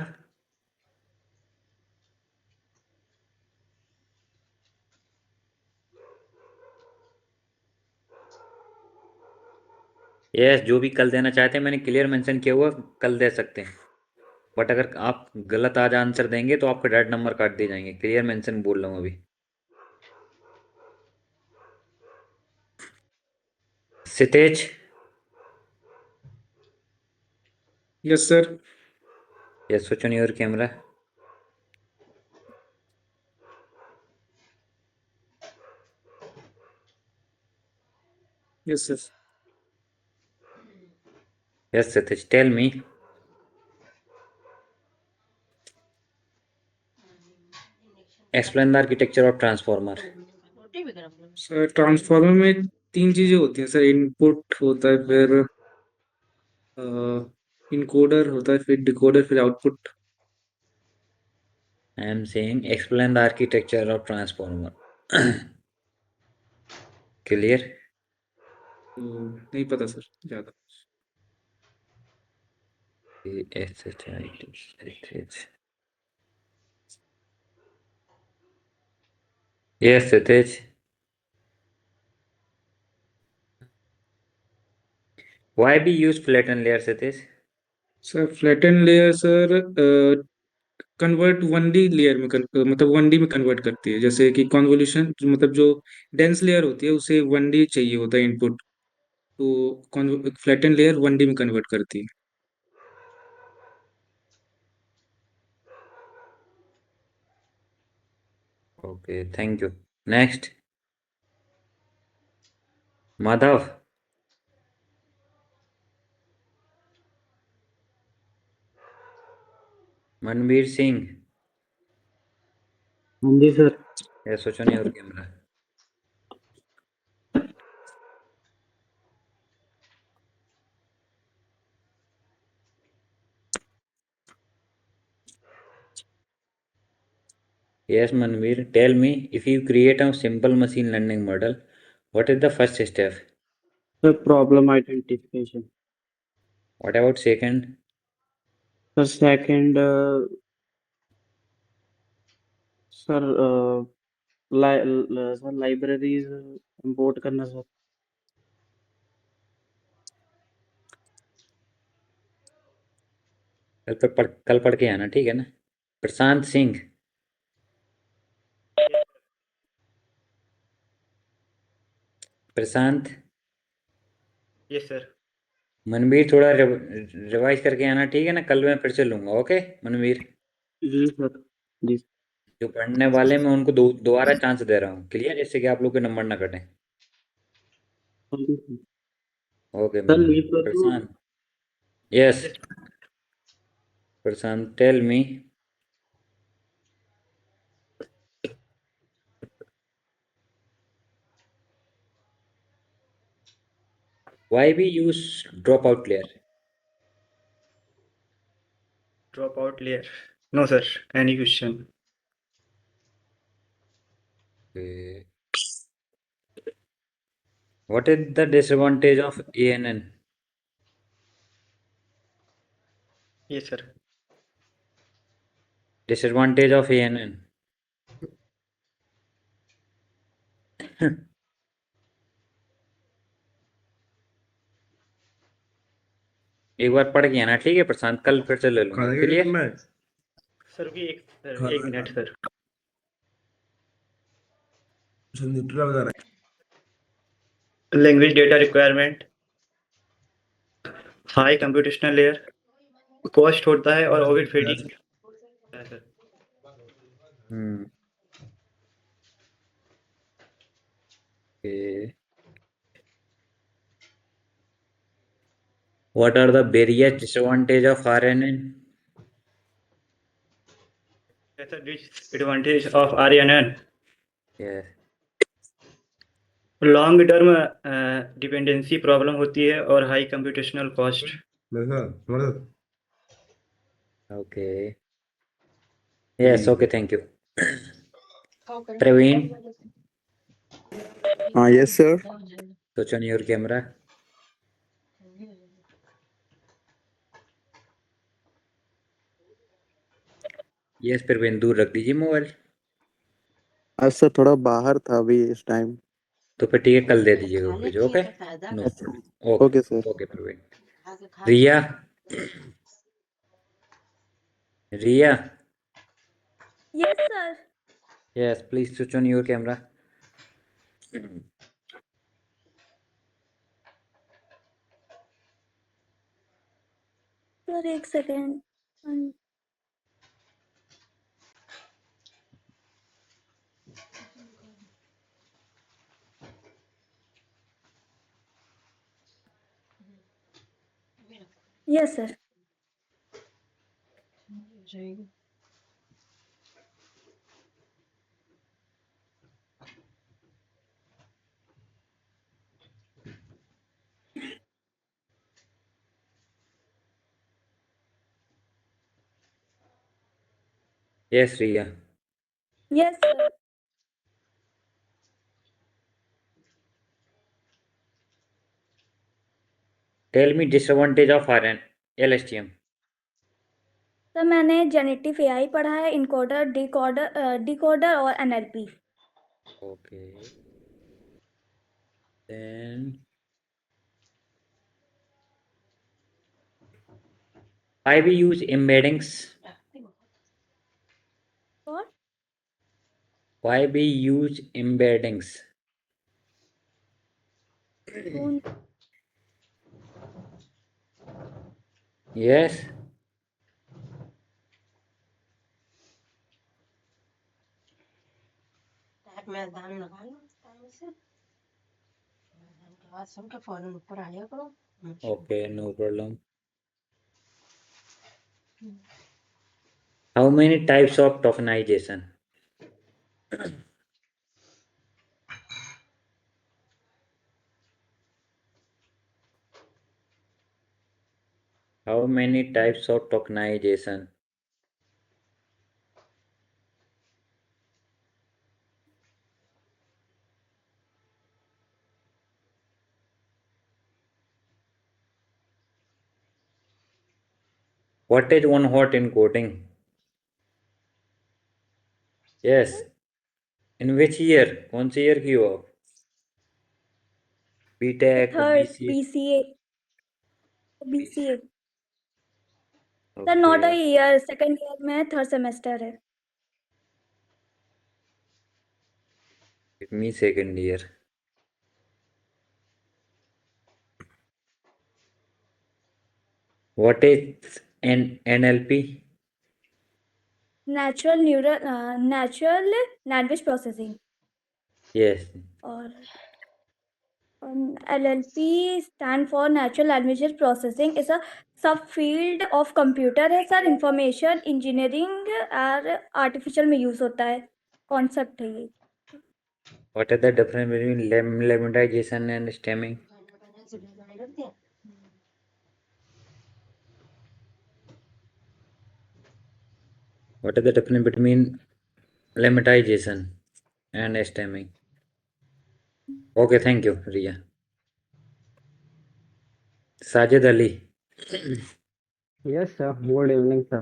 यस, जो भी कल देना चाहते हैं मैंने क्लियर मेंशन किया हुआ, कल दे सकते हैं। बट अगर आप गलत आज आंसर देंगे तो आपके डायरेक्ट नंबर काट दिए जाएंगे। क्लियर मेंशन बोल रहा हूँ अभी। Sitej, yes sir. Yes, switch on your camera. Yes sir. Yes Sitej, tell me explain the architecture of transformer. Sir transformer में 3 चीजें होती हैं सर, इनपुट होता है, फिर इनकोडर होता है, फिर डिकोडर, फिर output. I am saying explain the architecture of transformer. Clear? नहीं पता सर ज्यादा। Yes Sitej, why we use flatten layer Sitej? Sir flatten layer sir convert 1D layer में मतलब 1D में कन्वर्ट करती है। जैसे कि कॉन्वोल्यूशन मतलब जो डेंस लेयर होती है उसे 1D चाहिए होता है इनपुट, तो फ्लैटन लेयर 1D में कन्वर्ट करती है। Okay, thank you. Next Madhav. Manveer Singh. हाँ जी sir. Yes, switch on your camera. Yes, Manveer, tell me, if you create a simple machine learning model, what is the first step? Sir problem identification. What about second? Sir second sir sir libraries import करना सर। कल पढ़ के आना, ठीक है ना? Prashant Singh. Prashant. Yes sir. Manveer, थोड़ा रिवाइज करके आना, ठीक है ना? कल मैं फिर से लूंगा। ओके मनवीर? जी सर। जी जो पढ़ने वाले मैं उनको दोबारा चांस दे रहा हूँ। क्लियर? जैसे कि आप लोग के नंबर ना कटें। सर। Okay leave Manveer. कर दूं? Prashant. Yes Prashant, tell me why we use dropout layer? Drop out layer? No sir, any question? Okay. What is the disadvantage of ANN? Yes sir. Disadvantage of ANN. एक बार पढ़ के आना, ठीक है प्रशांत? कल फिर से ले लूंगा। क्लियर? सर भी एक minute sir. Language data requirement, high computational layer, cost होता है और ओवर फीडिंग है sir. Okay. What are the various disadvantage of RNN? Sir disadvantage of RNN, Yes. Long term dependency problem होती है और high computational cost. Okay. Yes. Okay. Thank you. Praveen, Yes, sir. switch on your camera. Yes Praveen, दूर रख दीजिए mobile. आज sir थोड़ा बाहर था अभी इस टाइम। तो फिर ठीक है, कल दे दीजिएगा कुछ। Okay, no okay okay sir. Okay Praveen. Riya, Riya, Yes, sir. Yes please switch on your camera. Sir, एक second. Yes, sir. Yes Riya, Yes, sir. Tell me disadvantage of RNN LSTM. Sir मैंने जेनेटिव एआई पढ़ा है, इनकोडर, डिकोडर और NLP. Okay, then why we use embeddings? What? Why we use embeddings? Yes, मैदान लगा लो time से, मैदान के बाद सबके फौरन ऊपर आ जाया करो। okay, no problem. How many types of tokenization? How many types of tokenization? What is one hot encoding? Yes. In which year? कौन से year की हो आप? BTech, third BCA? BCA. Sir not a Okay. Year, second year में, third semester है। Give me second year. What is an NLP? Natural language processing. Yes. और LLP stand for natural language processing, is a subfield of computer है sir. Information engineering और artificial में use होता है, concept है ये। What is the difference between lemmatization and stemming? What is the difference between lemmatization and stemming? Okay, thank you, Riya. Sajid Ali. Yes, sir. Good evening, sir.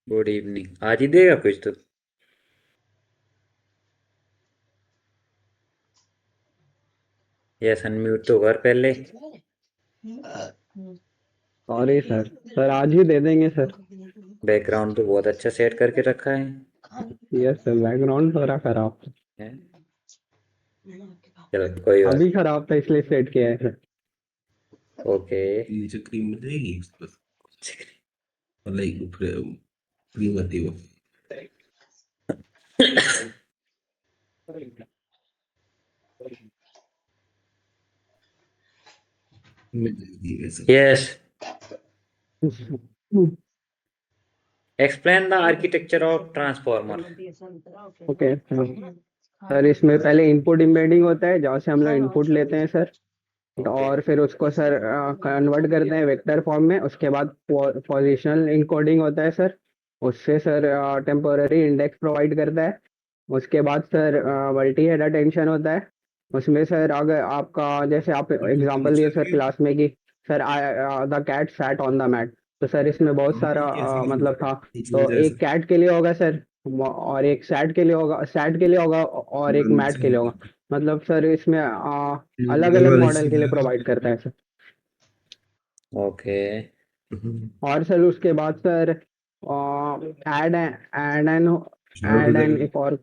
Good evening. आज ही देगा कुछ तो? Yes, unmute तो कर पहले। Sorry, sir. Sir, आज ही दे देंगे, sir. Background तो बहुत अच्छा सेट करके रखा है। Yes, sir. Background थोड़ा खराब था। है? चलो कोई बात। अभी खराब था इसलिए सेट किया है, sir. ओके। नीचे क्रीम मिलेगी उस पर, मतलब ऊपर क्रीम आती है वो। Yes. Explain the architecture of transformer. Okay, sir. Sir इसमें पहले इनपुट एम्बेडिंग होता है, जहाँ से हम लोग इनपुट लेते हैं सर, और फिर उसको सर कन्वर्ट करते हैं वेक्टर फॉर्म में। उसके बाद पोजिशनल इनकोडिंग होता है सर, उससे सर टेम्पोररी इंडेक्स प्रोवाइड करता है। उसके बाद सर मल्टी हेड अटेंशन होता है, उसमें सर अगर आपका जैसे आप एग्जांपल दिए सर क्लास में कि sir the cat sat on the mat, तो सर इसमें बहुत सारा मतलब था। तो एक कैट के लिए होगा सर, और एक सैट के लिए होगा, और एक मैट के लिए होगा। मतलब सर इसमें अलग अलग मॉडल के लिए प्रोवाइड करता है सर। ओके और सर उसके बाद सर ऐड ऐड एन एक और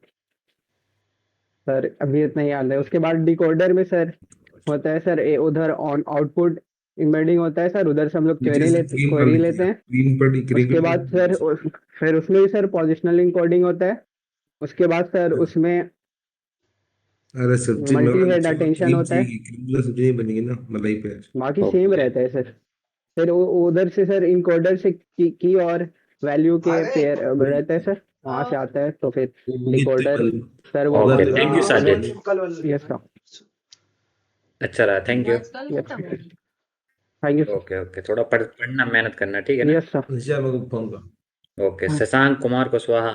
सर अभी इतना ही याद है। उसके बाद डिकोडर में सर होता है सर उधर ऑन आउटपुट एम्बेडिंग होता है सर, उधर से हम लोग क्वेरी लेते हैं। उसके बाद सर फिर उसमें भी सर पोजिशनल इनकोडिंग होता है। उसके बाद सर उसमें अरे सब्जी मल्टी में हेड अटेंशन होता है। सब्जी बनेगी ना मलाई पे। बाकी सेम रहता है सर। फिर उधर से सर इनकोडर से की और वैल्यू के पेयर रहता है सर, वहां से आता है। तो फिर डिकोडर सर वो okay thank you Sajid. Yes sir. अच्छा रहा, thank you. Thank you okay okay, थोड़ा पढ़ना मेहनत करना, ठीक है ना? Yes sir. फोन कर। Okay Shashank Kumar Kushwaha.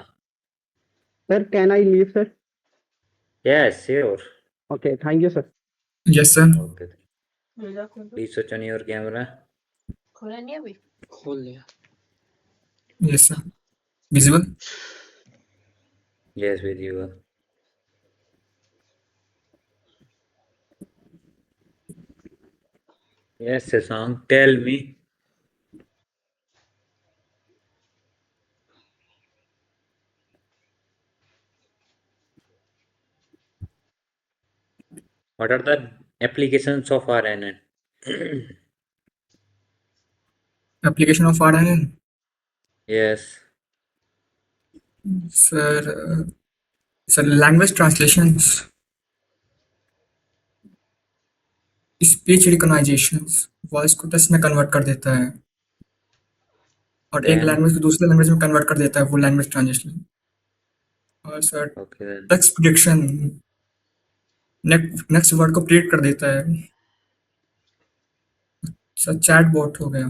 Sir can I leave sir? Yes sure. Okay thank you sir. Yes sir. Okay please switch on your camera. खोला नहीं अभी? खोल लिया। Yes sir. Visible? Yes with you. Yes Shashank tell me. What are the applications of RNN? Application of RNN? Yes. Sir language translations, speech recognisations, voice को text में convert कर देता है और एक Then लैंग्वेज को दूसरे लैंग्वेज में कन्वर्ट कर देता है, वो लैंग्वेज ट्रांसलेशन। और sir okay then. Text prediction, next word को प्रिडिक्ट कर देता है। सर चैट बॉट हो गया।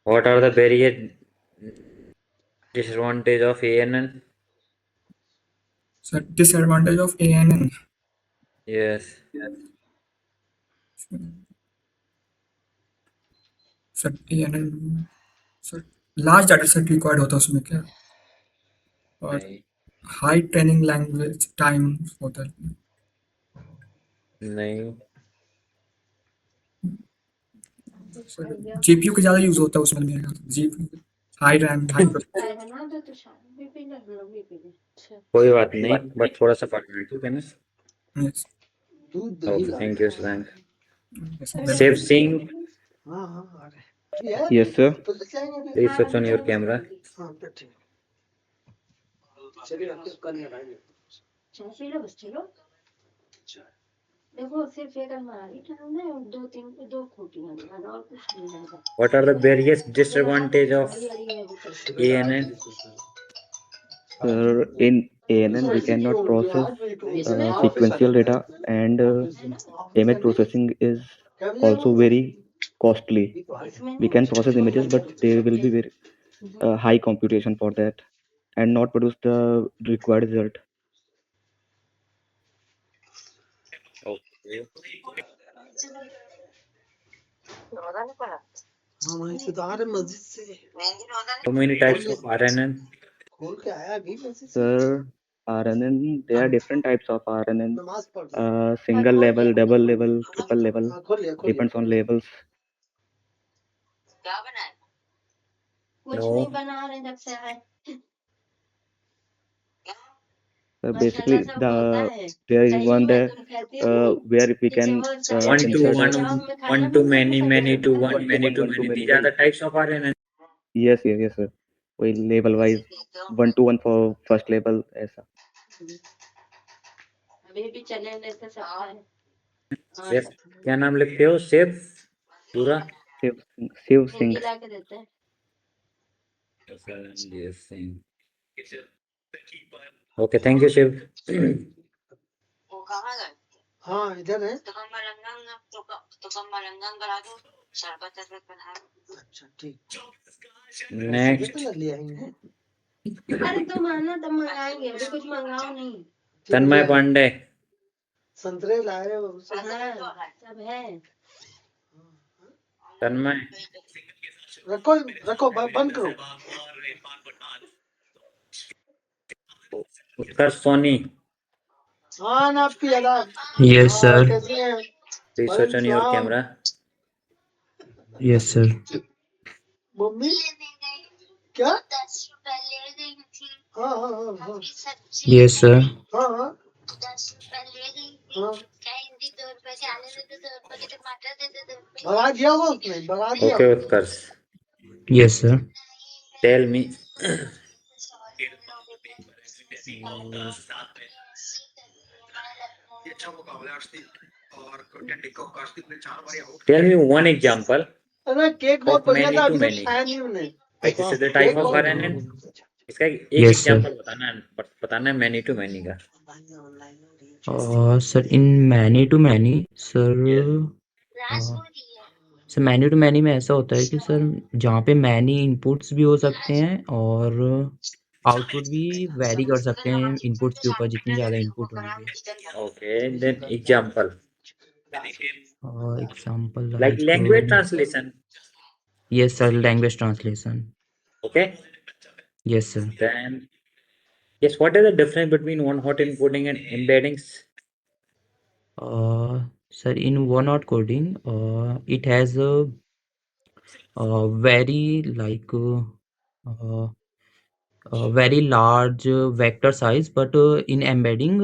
What are the various disadvantage of ANN? Sir disadvantage of ANN? Yes. Sir ANN, sir large data set required होता है उसमें क्या, और नहीं हाई ट्रेनिंग लैंग्वेज टाइम होता है। नहीं सर जीपीयू का ज़्यादा यूज होता है उसमें, जीपीयू हाई रैम हाई कोई बात नहीं, बट थोड़ा सा पढ़ना है, ठीक है ना? Yes okay thank you Shashank. Shiv Singh हाँ हाँ आ रहे हैं। Yes, sir. Please switch on your camera. हाँ तो ठीक। चलिए आपके कल लगाएंगे। चलो देखो सिर्फ एक अलमारी ठंड है और दो खूटियां हैं और कुछ नहीं है। What are the various disadvantage of ANN? Sir, in ANN we cannot process sequential data, and image processing is also very costly. We can process images, but there will be very high computation for that and not produce the required result. Okay. हाँ वहीं से तो आ रहे मस्जिद से। How many types of RNN? खोल के आया अभी मस्जिद से। Sir, RNN, there are different types of RNN. नमाज पढ़। Single level, double level, triple level, हाँ खोल लिया depends on levels. क्या बनाए? कुछ No. नहीं बना रहे जब से आए। So basically, there is one that where we can One to insert one, one to many, many to one, many to many. These are the types of RNN. yes, sir. We level wise 1-to-1 for first level ऐसा. अभी भी चले लेते सब है। Yes. क्या नाम लिखते हो? शिव पूरा? शिव सिंह. ला के देते हैं। Yes, Singh. Okay, thank you, Shiv. वो कहाँ गए? हाँ इधर है। तो कम मलंगम करा दो, शरबत बना दो। अच्छा ठीक। Next. ले आएंगे। अरे तुम आना तब मंगाएंगे, अभी कुछ मंगाओ नहीं। तन्मय पांडे। संतरे लाए हो? सब है। तन्मय। रखो रखो बंद करो। उत्कर्ष सोनी, हाँ ना पियादा। Yes, हाँ sir. कैसे हैं? please वालेकुम switch on your सलाम। camera. Yes, sir. मम्मी क्या? हाँ हाँ हाँ हाँ Yes, sir. हाँ हाँ हाँ भगा दिया वो उसने भगा दिया। Okay, Utkarsh. Yes, sir. Tell me. Tell me one example अरे केक बहुत of बढ़िया many था, to अभी तक many. खाया नहीं हमने। Like this is the type cake of बहुत RNN. इसका एक Yes, sir. एग्जांपल बताना है many to many का. Sir, in many to many, sir. Sir many to many में ऐसा होता है कि सर जहाँ पे मैनी इनपुट्स भी हो सकते हैं और आउटपुट भी वैरी कर सकते हैं इनपुट्स के ऊपर जितनी ज़्यादा इनपुट होंगे। Okay, then example example like language translation. Yes sir language translation. Okay. Yes sir. Then yes, what is the difference between one hot encoding and embeddings? Sir, in one hot coding, it has a very very large vector size, but in embedding,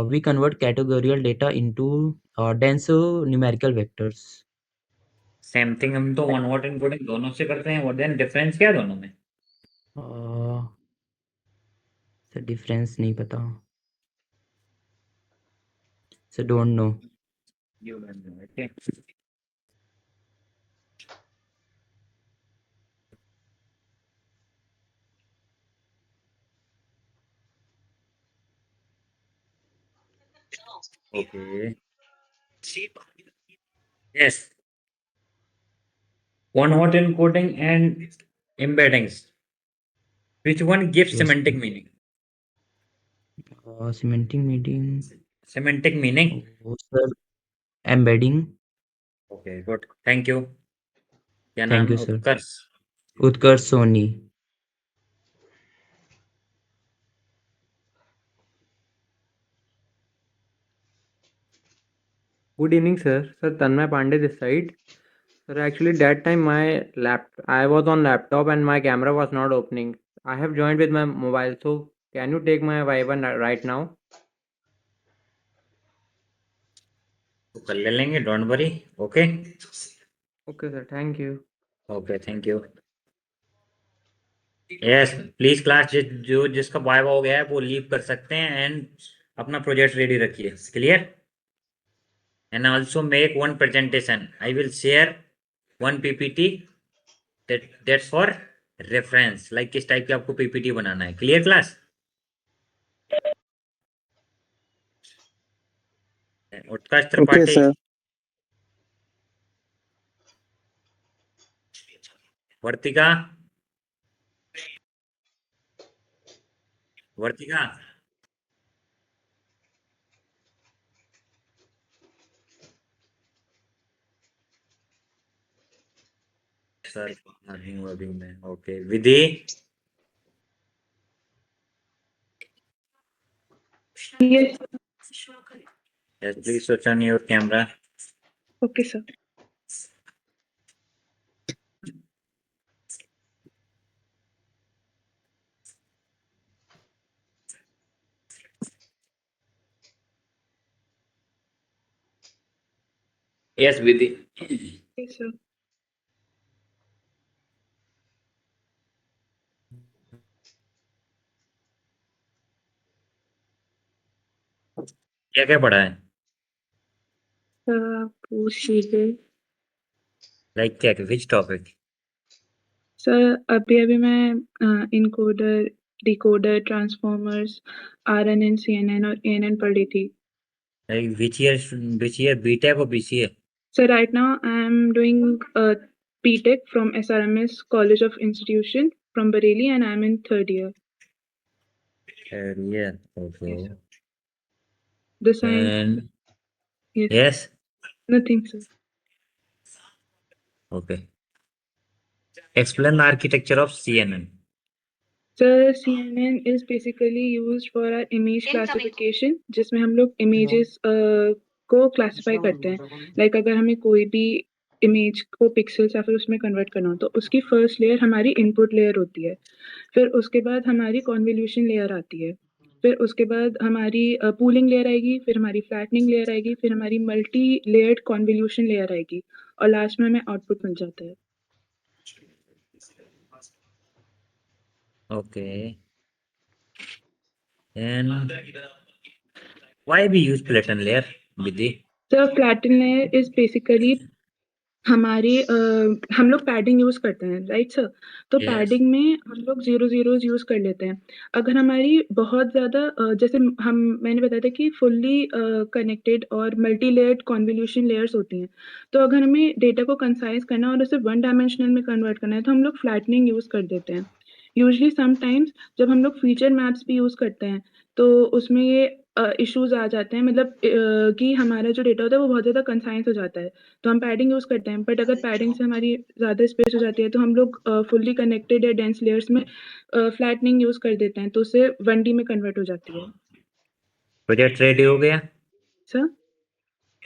we convert categorical data into dense numerical vectors. Same thing हम तो one hot encoding दोनों से करते हैं. What then difference क्या है दोनों में? सर डिफरेंस नहीं पता, sir don't know. You don't know. Okay. Okay. Yes. One hot encoding and embeddings. Which one gives Yes, semantic sir. meaning? Semantic meaning. Semantic meaning. Sir, embedding. Okay, good. Thank you. क्या Thank नाम you, है? sir. Utkarsh. Utkarsh Soni. Good evening, sir. Sir, Tanmay Pandey this side. Sir, actually that time I was on laptop and my camera was not opening. I have joined with my mobile, so can you take my Viber right now? तो कर ले लेंगे. Don't worry. Okay. Okay, sir. Thank you. Okay, thank you. Yes, please class जो जिसका viva हो गया है वो लीव कर सकते हैं एंड अपना प्रोजेक्ट रेडी रखिए. Clear? And also make one presentation. I will share one PPT that's for reference. Like किस टाइप की आपको PPT बनाना है. Clear class? उत्कर्ष Okay, त्रिपाठी. sir. वर्तिका. वर्तिका. सर नहीं हुआ अभी मैं. Okay Vidhi. Yes, Yes, please switch on your camera. okay, sir. Yes, Vidhi. Yes, sir. क्या क्या पढ़ा है? पूछ लीजिए. लाइक क्या विच टॉपिक? सर अभी मैं encoder, decoder, transformers, RNN, CNN और ANN पढ़ रही थी. Like which year BTech or BCA? So right now I am doing BTech from SRMS College of Institution from Bareilly and I am in third year. Yeah, okay. The science. And Yes. yes, Nothing, sir. okay. Explain the architecture of CNN. So CNN is basically used for our image classification, जिसमें हम लोग images को classify करते हैं. Like अगर हमें कोई भी image को pixels या फिर उसमें convert करना हो, तो उसकी first layer हमारी input layer होती है. फिर उसके बाद हमारी convolution layer आती है. फिर उसके बाद हमारी pooling layer आएगी, फिर हमारी flattening layer आएगी, फिर हमारी multi layered convolution layer आएगी, और लास्ट में हमें output मिल जाता है. Okay. And why we use flatten layer, Vidhi? So flatten layer is basically हमारी हम लोग पैडिंग यूज करते हैं, राइट सर? तो Yes. पैडिंग में हम लोग जीरो जीरोज यूज कर लेते हैं. अगर हमारी बहुत ज्यादा जैसे मैंने बताया था कि फुल्ली कनेक्टेड और मल्टी लेयर्ड कॉन्वोल्यूशन लेयर्स होती हैं, तो अगर हमें डेटा को कंसाइज करना है और उसे वन डायमेंशनल में कन्वर्ट करना है, तो हम लोग फ्लैटनिंग यूज कर देते हैं. यूजली समटाइम्स जब हम लोग फीचर मैप्स भी यूज करते हैं, तो उसमें ये इश्यूज आ जाते हैं, मतलब कि हमारा जो डेटा होता है वो बहुत ज्यादा कंसाइज हो जाता है, तो हम पैडिंग यूज करते हैं. बट अगर पैडिंग से हमारी ज्यादा स्पेस हो जाती है, तो हम लोग फुल्ली कनेक्टेड या डेंस लेयर्स में फ्लैटनिंग यूज कर देते हैं, तो उससे 1D में कन्वर्ट हो जाती है. प्रोजेक्ट रेडी हो गया? सर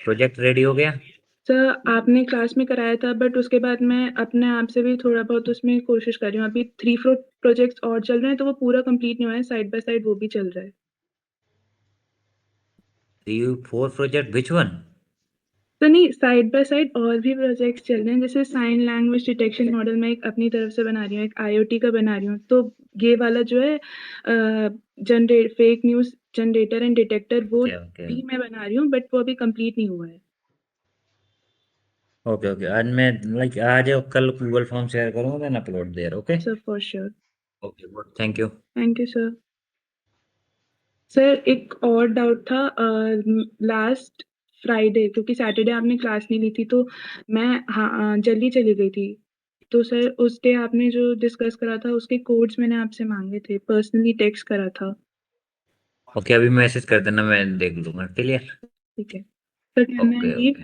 प्रोजेक्ट रेडी हो गया? सर आपने क्लास में कराया था, बट उसके बाद मैं अपने आप से भी थोड़ा बहुत उसमें कोशिश कर रही हूँ. अभी 3-4 प्रोजेक्ट्स और चल रहे हैं, तो वो पूरा कंप्लीट नहीं हुआ है. साइड बाय साइड वो भी चल रहा है. 3-4 project, which one? तो नहीं, साइड बाय साइड और भी प्रोजेक्ट्स चल रहे हैं. जैसे साइन लैंग्वेज डिटेक्शन मॉडल मैं एक अपनी तरफ से बना रही हूँ, एक IoT का बना रही हूँ. तो ये वाला जो है generate fake news generator and detector, वो Okay. भी मैं बना रही हूँ, बट वो अभी कंप्लीट नहीं हुआ है. Okay. आज मैं आज और कल गूगल फॉर्म शेयर करूंगा, then upload there. Okay sir for sure. Okay good, thank you. Thank you sir. Sir एक और डाउट था. लास्ट फ्राइडे, क्योंकि सैटरडे आपने क्लास नहीं ली थी, तो मैं जल्दी चली गई थी. तो सर उस डे आपने जो डिस्कस करा था, उसके कोड्स मैंने आपसे मांगे थे, पर्सनली टेक्स्ट करा था. ओके, अभी मैसेज कर देना, मैं देख लूंगा. क्लियर? ठीक है sir. Can I okay leave?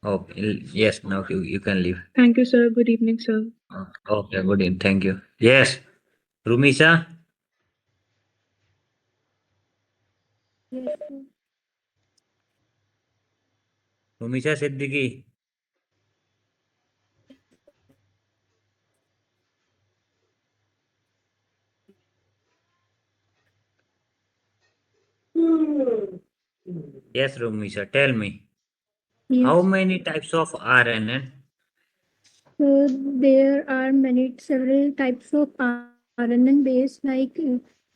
Okay yes, now you can leave. Thank you sir. Good evening sir. Okay good evening, thank you. Yes Rumisha. Rumisha Siddiqui. Yes, Rumisha, tell me. How many types of RNN? So there are several types of RNN based, like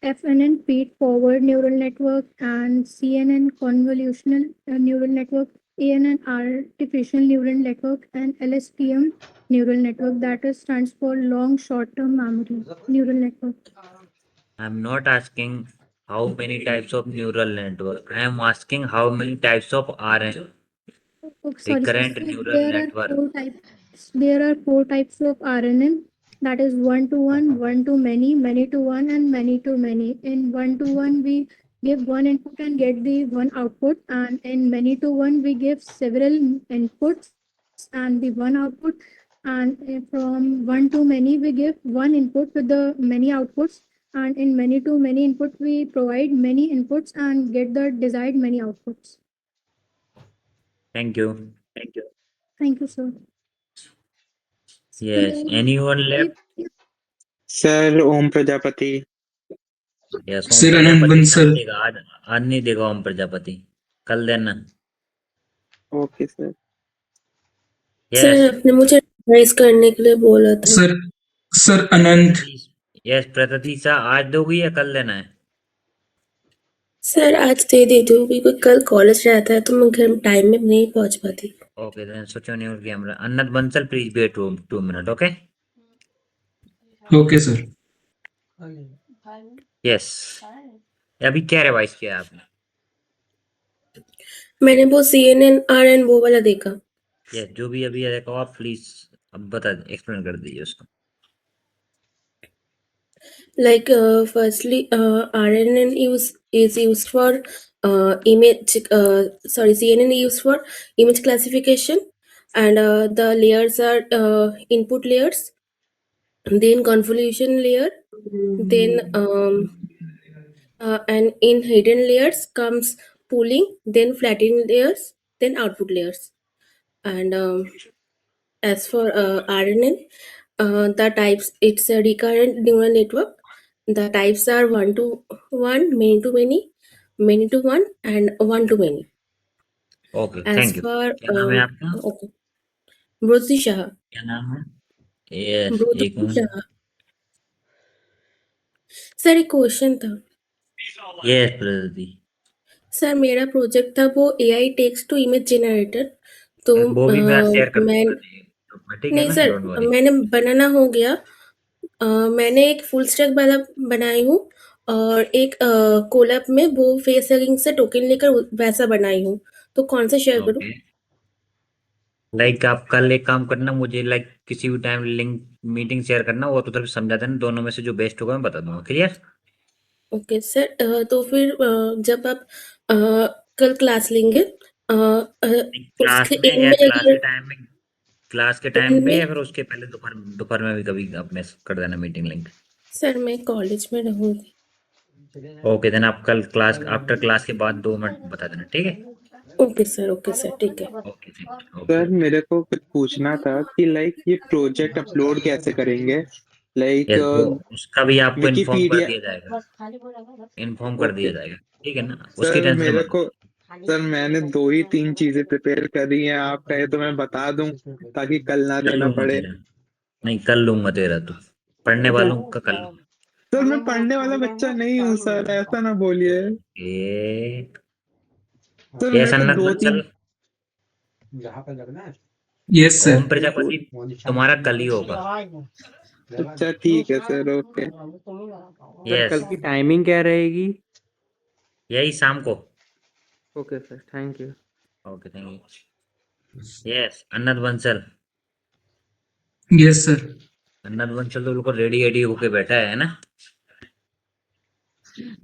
FNN, feed forward neural network, and CNN, convolutional neural network, ANN, artificial neural network, and LSTM, neural network, that stands for long short term memory neural network. I'm not asking how many types of neural network. I am asking how many types of RNN. Sorry, Recurrent sir. neural There network. are 4 types. There are 4 types of RNN. That is one-to-one, one-to-many, many-to-one, and many-to-many. In one-to-one, we give one input and get the one output, and in many-to-one, we give several inputs and the one output. And from one to many, we give one input with the many outputs. And in many-to-many input, we provide many inputs and get the desired many outputs. Thank you. Thank you, sir. Yes. Anyone left? Sir Om Prajapati. Yes. Sir, Om Anand Prajapati Bansal. आज देगा, आज नहीं देगा ओम प्रजापति, कल देना. Okay sir. Yes. Sir आपने मुझे advice करने के लिए बोला था. सर अनंत. यस प्रतीक्षा, आज दोगी या कल देना है? सर आज दे दीजिए, क्योंकि कल कॉलेज रहता है, तो मैं घर टाइम में नहीं पहुंच पाती. Okay, then switch on your camera. Anand Bansal, please wait 2 minutes. Okay. Okay sir. Yes. अभी क्या रिवाइज किया आपने? मैंने वो CNN RN वो वाला देखा. Yes, जो भी अभी देखा आप प्लीज अब बता, एक्सप्लेन कर दीजिए उसको. Like firstly, RNN is used for image. CNN is used for image classification, and the layers are input layers, then convolution layer, then and in hidden layers comes pooling, then flattening layers, then output layers. And as for RNN, the types, it's a recurrent neural network. The types are one to one, many to many, many to one, and one to many. Okay, As thank you. for क्या नाम है आपका? okay, ब्रोसी Shah. क्या नाम है? Yes, एक ब्रोसी minute. Shah. Sir एक क्वेश्चन था। यस प्रगति। सर मेरा प्रोजेक्ट था वो AI text to image generator, तो वो भी मैं शेयर कर मैं दूंगा, ठीक है नहीं ना? Sir, don't worry. मैंने बनाना हो गया। मैंने एक फुल स्टैक वाला बनाई हूँ और एक कोलैब में वो फेस हगिंग से टोकन लेकर वैसा बनाई हूँ, तो कौन सा शेयर करूँ? ओके, लाइक आप कल एक काम करना, मुझे लाइक किसी भी टाइम लिंक मीटिंग शेयर करना और उधर समझा देना, दोनों में से जो बेस्ट होगा मैं बता दूंगा। क्लियर? ओके सर, तो फिर जब आप अ, कल क्लास लेंगे क्लास उसके में एंड या में क्लास के अगर टाइम में? क्लास के टाइम एंड पे में या फिर उसके पहले दोपहर दोपहर में भी कभी अपने कर देना मीटिंग लिंक। सर मैं कॉलेज में रहूँगी। ओके, देन आप कल क्लास आफ्टर क्लास के बाद 2 मिनट बता देना, ठीक है? ओके सर, ठीक है। ओके, सर मेरे को कुछ पूछना था कि लाइक ये प्रोजेक्ट अपलोड कैसे करेंगे, लाइक यस, वो उसका भी आपको इन्फॉर्म कर विकिपीडिया। दिया जाएगा। इन्फॉर्म कर दिया ओके जाएगा, ठीक है ना? उसकी सर, टेंशन मेरे मत को लो। सर मैंने 2 ही 3 चीजें प्रिपेयर करी हैं, आप कहे तो मैं बता दूं ताकि कल ना कर देना लूंगा पड़े। तेरा, नहीं कर लूंगा तेरा, तो पढ़ने वालों का कर लूंगा। सर मैं पढ़ने वाला बच्चा नहीं हूँ सर, ऐसा ना बोलिए। ए सर यस, मेरे को अन्नत दो बंसल। तीन जहाँ पे लगना है यस ओम सर। प्रजापति, तुम्हारा कल ही होगा। अच्छा ठीक है सर, ओके। सर यस, कल की टाइमिंग क्या रहेगी? यही शाम को। Okay sir, thank you. Okay, thank you. Yes, Anant Bansal. Yes sir. Anant Bansal तो बिल्कुल रेडी रेडी होके बैठा है ना?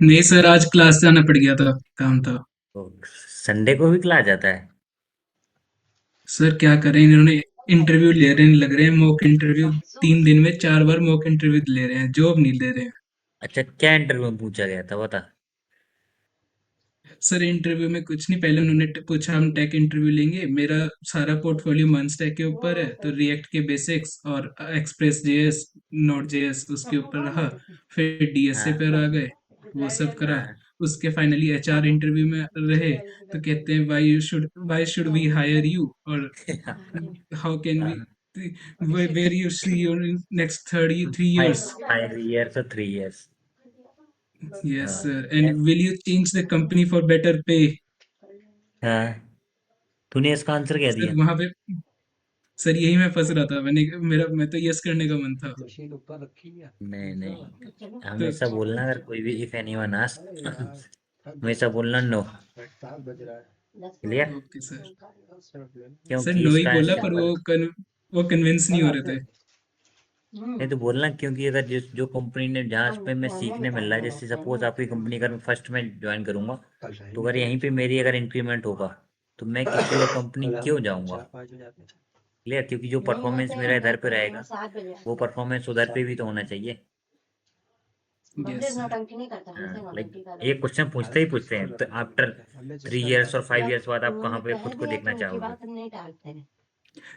नहीं सर, आज क्लास जाना पड़ गया था, काम था। संडे को भी क्लास जाता है? सर क्या करें, इन्होंने इंटरव्यू ले रहे हैं, लग रहे हैं मॉक इंटरव्यू। 3 दिन में 4 बार मॉक इंटरव्यू ले रहे हैं, जॉब नहीं दे रहे हैं। अच्छा, क्या इंटरव्यू में पूछा गया था बता? सर इंटरव्यू में कुछ नहीं, पहले उन्होंने पूछा हम टेक इंटरव्यू लेंगे, मेरा सारा पोर्टफोलियो मनस्टैक के ऊपर है, तो रिएक्ट के बेसिक्स और एक्सप्रेस जेएस, नोड जेएस उसके ऊपर रहा। फिर डीएसए हाँ, पर आ गए, वो सब करा। हाँ। उसके फाइनली एचआर इंटरव्यू में रहे, तो कहते हैं why should we hire you, और how can we, where you see your next 3 years. 5 years or 3 years? Yes हाँ, sir, and will you change the company for better pay? हाँ। तूने इसका आंसर क्या सर दिया? वहां पे, सर यही मैं फंस रहा था, मैं तो यस करने का मन था। मशीन ऊपर रखी है नहीं नहीं, तो हमेशा बोलना अगर कोई भी इफ एनीवन आस्क, हमेशा बोलना नो। 7 बज रहा है। क्लियर? Okay sir. सर क्योंकि नो ही इसका बोला, पर सिंपल, वो कन्विंस नहीं हो रहे थे। नहीं तो बोलना, क्योंकि अगर जिस जो कंपनी ने जहाँ पे मैं सीखने मिल रहा है, जैसे सपोज आपकी कंपनी का फर्स्ट में ज्वाइन करूंगा, तो अगर यहीं पे मेरी अगर इंक्रीमेंट होगा तो मैं किसी और कंपनी कल हम क्यों जाऊंगा? 4-5 हो जाते हैं। क्लियर? क्योंकि जो परफॉर्मेंस मेरा इधर पे रहेगा वो परफॉर्मेंस उधर पे भी तो होना चाहिए। Yes sir. लाइक एक क्वेश्चन पूछते ही पूछते हैं, तो आफ्टर 3 years और 5 years बाद आप कहाँ पे खुद को देखना चाहोगे?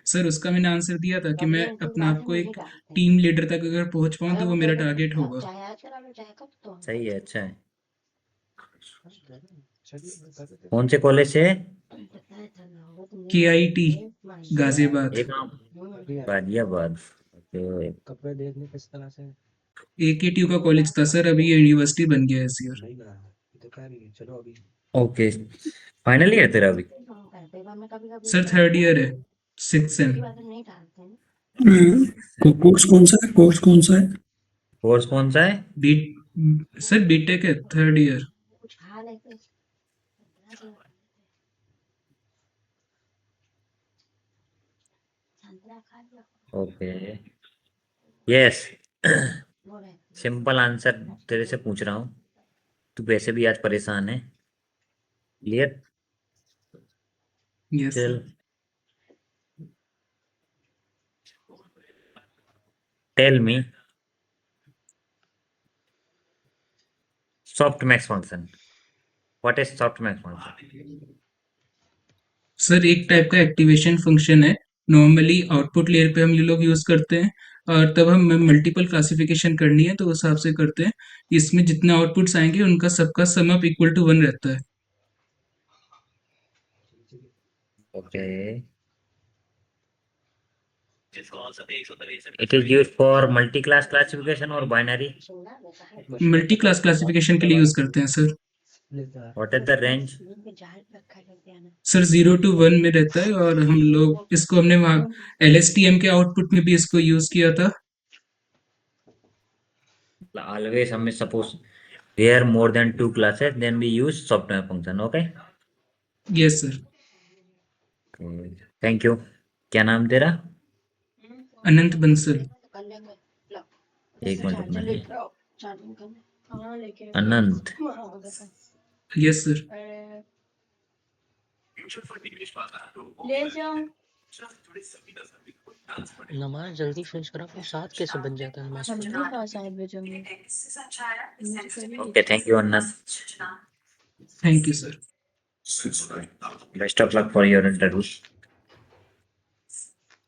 सर उसका मैंने आंसर दिया था कि मैं अपना आप को एक टीम लीडर तक अगर पहुंच पाऊं तो वो मेरा टारगेट होगा। सही है, अच्छा है। कौन से कॉलेज से? KIT गाजियाबाद। एक गाजियाबाद। ओके, कपड़े देखने किस तरह से AKTU का कॉलेज था सर, अभी ये यूनिवर्सिटी बन गया है इस ईयर। नहीं बना है। ये तो कह रही है चलो अभी ओके। फाइनल ईयर तेरा अभी? सर 3rd ईयर है, 6th सेम। कोर्स कौन सा है, कोर्स कौन सा है? कोर्स कौन सा है? बी सर बीटेक है, 3rd year. Okay, yes. Simple answer तेरे से पूछ रहा हूँ, तू वैसे भी आज परेशान है। क्लियर? यस चल, sir. Tell me softmax function. What is softmax function? Sir एक टाइप का एक्टिवेशन फंक्शन है, नॉर्मली आउटपुट लेयर पे हम ये लोग यूज करते हैं, और तब हम मल्टीपल क्लासिफिकेशन करनी है तो उस हिसाब से करते हैं। इसमें जितने आउटपुट्स आएंगे उनका सबका सम अप इक्वल टू 1 रहता है। Okay. It is used for multi-class classification or binary? Multi class classification के लिए यूज करते हैं sir. What is the range? Sir 0 to 1 में रहता है, और हम लोग इसको हमने वहाँ LSTM के आउटपुट में भी इसको यूज किया था। Always हमें suppose there are more than 2 classes, then we use softmax function. Okay. Yes sir. Thank you. क्या नाम तेरा? अनंत बंसल। एक मिनट रुकना है। अनंत। Yes sir. नमाज जल्दी फिनिश करा, फिर 7 कैसे बन जाता है नमाज? 7 बजे होंगे। Okay, thank you Anant. Thank you sir. Best of luck for your interview.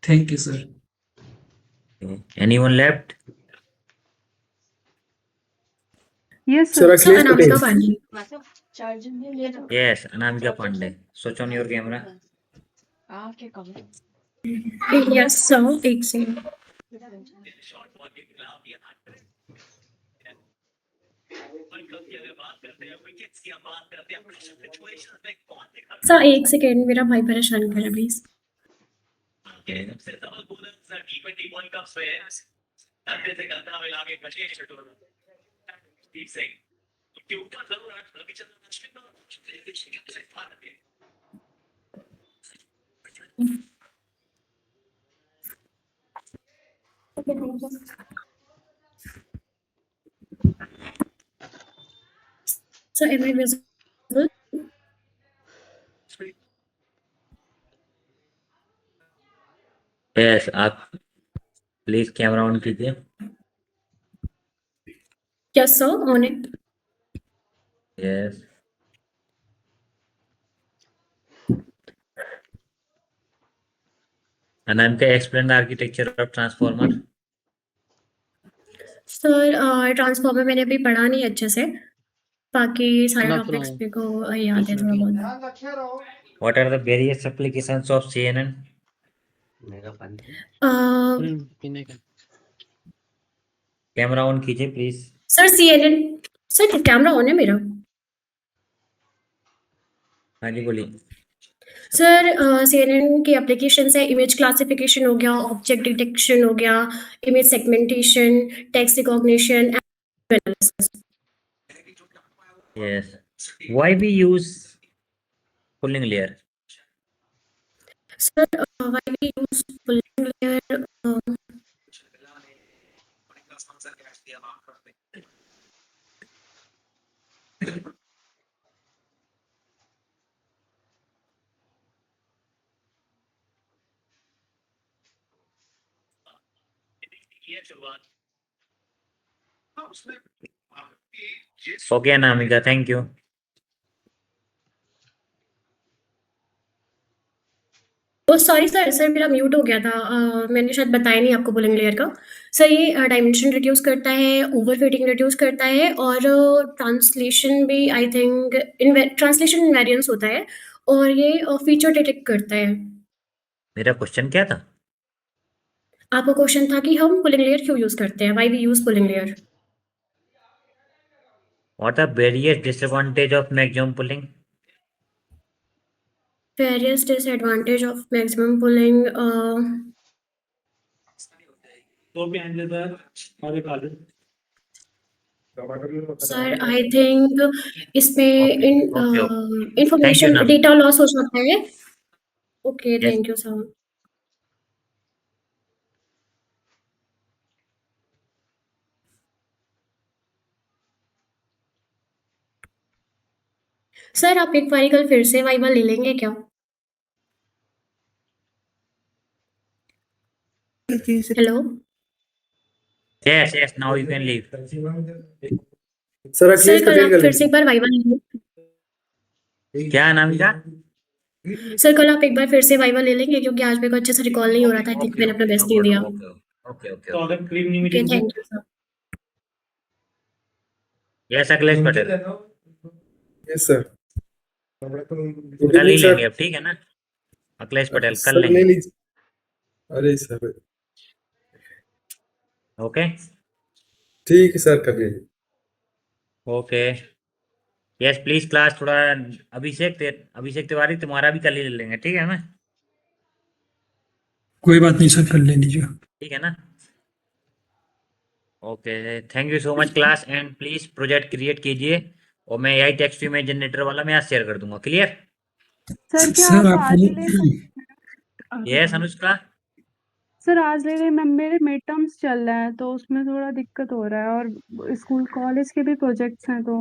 Thank you sir. Anyone left? Yes, Sir, Sir, Akhilesh Anamika Patel. Pandey. Yes, Anamika Pandey. Switch on your camera. Yes, sir. एक second. Sir एक second, मेरा भाई परेशान कर रहा है please. Sir am I visible? Yes, आप please camera on कीजिए। Yes sir, on it. Yes. Anamika, explain the architecture of transformer. Sir transformer मैंने अभी पढ़ा नहीं अच्छे से, बाकी सारे सुना टॉपिक्स सुनाओ। मेरे को याद है थोड़ा बहुत। What are the various applications of CNN? पीने का। कैमरा ऑन कीजिए please. Sir CNN, sir camera on है मेरा। हाँ जी बोलिए। सर CNN की एप्लीकेशन है, इमेज क्लासिफिकेशन हो गया, ऑब्जेक्ट डिटेक्शन हो गया, image segmentation, text recognition, analysis. Yes. Why we use pulling layer? Sir, why we use pulling layer? Okay, Anamika, thank you. Oh sorry sir, sir मेरा mute हो गया था। मैंने शायद बताया नहीं आपको पुलिंग लेयर का। सर ये डायमेंशन रिड्यूस करता है, ओवरफिटिंग रिड्यूस करता है, और ट्रांसलेशन भी आई थिंक ट्रांसलेशन इनवेरिएंस होता है, और ये फीचर डिटेक्ट करता है। मेरा क्वेश्चन क्या था? आपका क्वेश्चन था कि हम पुलिंग लेयर क्यों यूज करते हैं, why we use pooling layer. What are various disadvantage of maximum pulling? Various disadvantage of maximum pulling. Sir I think इसमें इंफॉर्मेशन Anamika. डेटा लॉस हो सकता है। Okay, Yes. Thank you sir. Sir आप एक बारी कल फिर से वाइवा ले लेंगे क्या? Hello. Yes, now you can leave. Sir Akhilesh कल पटेल आप का फिर से एक बार वाइवा ले लेंगे। क्या नाम क्या? सर कल आप एक बार फिर से वाइवा ले लेंगे क्योंकि आज मेरे को अच्छे से रिकॉल नहीं हो रहा था। आई थिंक मैंने अपना बेस्ट नहीं दिया। Okay okay, thank you sir. Yes Akhilesh Patel, yes sir. Good कल ही इवनिंग सर। लेंगे अब, ठीक है ना? अखिलेश पटेल कल सर नहीं लेंगे। लीजिए। अरे सर ओके ठीक है सर, कर लीजिए। ओके यस प्लीज क्लास थोड़ा अभिषेक तिवारी तुम्हारा भी कल ही ले लेंगे, ठीक है ना? कोई बात नहीं सर, कर ले लीजिए। ठीक है ना? Okay thank you so much class, and please project create कीजिए और मैं AI टेक्स्ट इमेज जनरेटर वाला मैं आज शेयर कर दूंगा। क्लियर? सर क्या सर आप आप आज ले सकते यस अनुष्का। सर आज ले रहे मेरे मिड टर्म्स चल रहे हैं तो उसमें थोड़ा दिक्कत हो रहा है और स्कूल कॉलेज के भी प्रोजेक्ट्स हैं तो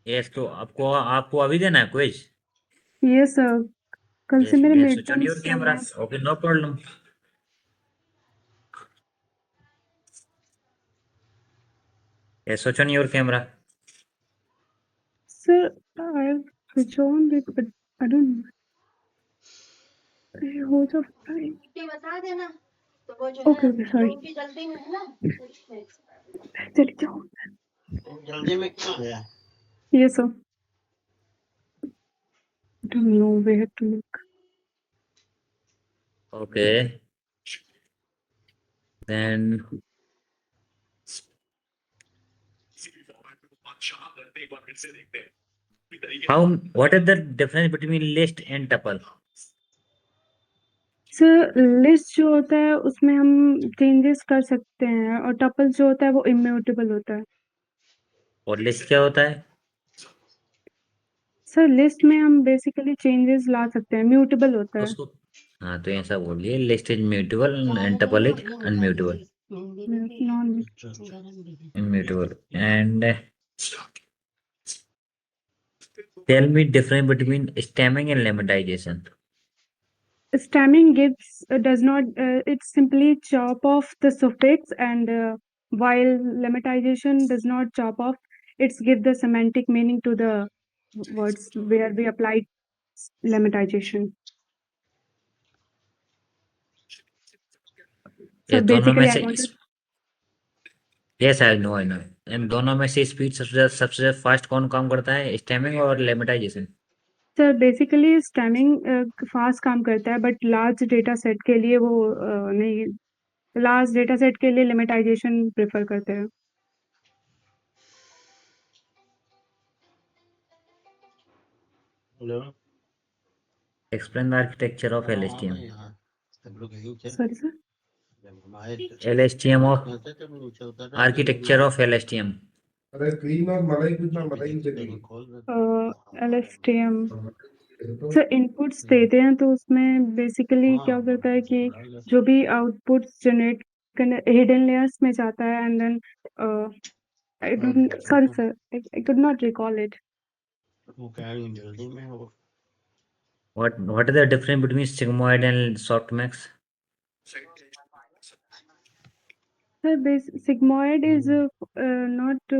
यस तो आपको आपको अभी देना है क्विज? ये सर कल से यस मेरे yes mid switch on your terms चल कैमरा। रहे हैं। Okay no problem. Yes switch on your camera. Sir I switch on it but I don't know ये हो जाता है। बता देना तो वो जो ओके है ओके सॉरी वो भी जल्दी में है ना चलिए जाओ। जल्दी में क्यों है? ये sir don't know where to look. Okay then how what is the difference between list and tuple? Sir list जो होता है उसमें हम चेंजेस कर सकते हैं और टपल जो होता है वो इम्यूटेबल होता है। और लिस्ट क्या होता है? सर लिस्ट में हम बेसिकली चेंजेस ला सकते हैं, म्यूटेबल होता है। उसको हाँ तो ऐसा बोलिए, list is mutable and tuple is unmutable. Non Immutable. And tell me difference between stemming and lemmatization. stemming gives does not it simply chop off the suffix and while lemmatization does not chop off, it's give the semantic meaning to the words where we applied lemmatization. So ये दोनों में basically I से want to yes I know इन दोनों में से speed सबसे fast कौन काम करता है, स्टेमिंग और lemmatisation? Sir basically stemming fast काम करता है बट लार्ज डेटा सेट के लिए वो नहीं, लार्ज डेटा सेट के लिए लिमिटाइजेशन प्रेफर करते हैं। Hello explain the architecture of LSTM। Sorry sir LSTM of architecture of LSTM। अरे स्क्रीन और मलाई कितना मलाई LSTM सर इनपुट्स देते हैं तो उसमें बेसिकली क्या करता है कि जो भी आउटपुट्स जनरेट करने हिडन लेयर्स में जाता है and then I don't sorry sir I could not recall it. जल्दी में हो What is the difference between sigmoid and softmax? Sir, sigmoid is not.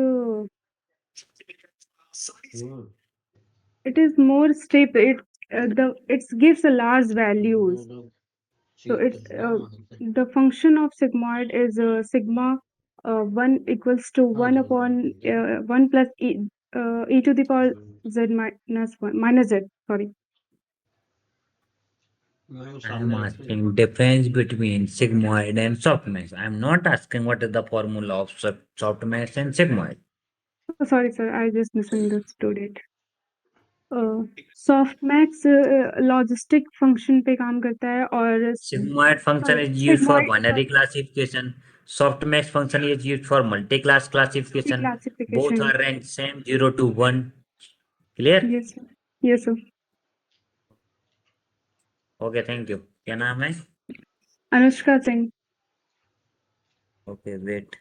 It is more steep. It gives a large values. So it's the function of sigmoid is sigma 1 equals to 1 upon 1 plus e to the power z minus z. Sorry. I am asking difference between sigmoid and softmax. I am not asking what is the formula of softmax and sigmoid. Sorry, sir. I just misunderstood it. Softmax logistic function पे काम करता है और sigmoid function is used for binary classification. Softmax function is used for multi-class classification. Both are ranked same 0 to 1. Clear? Yes, sir. Yes, sir. Okay, thank you. क्या नाम है? Anushka Singh. Okay, wait.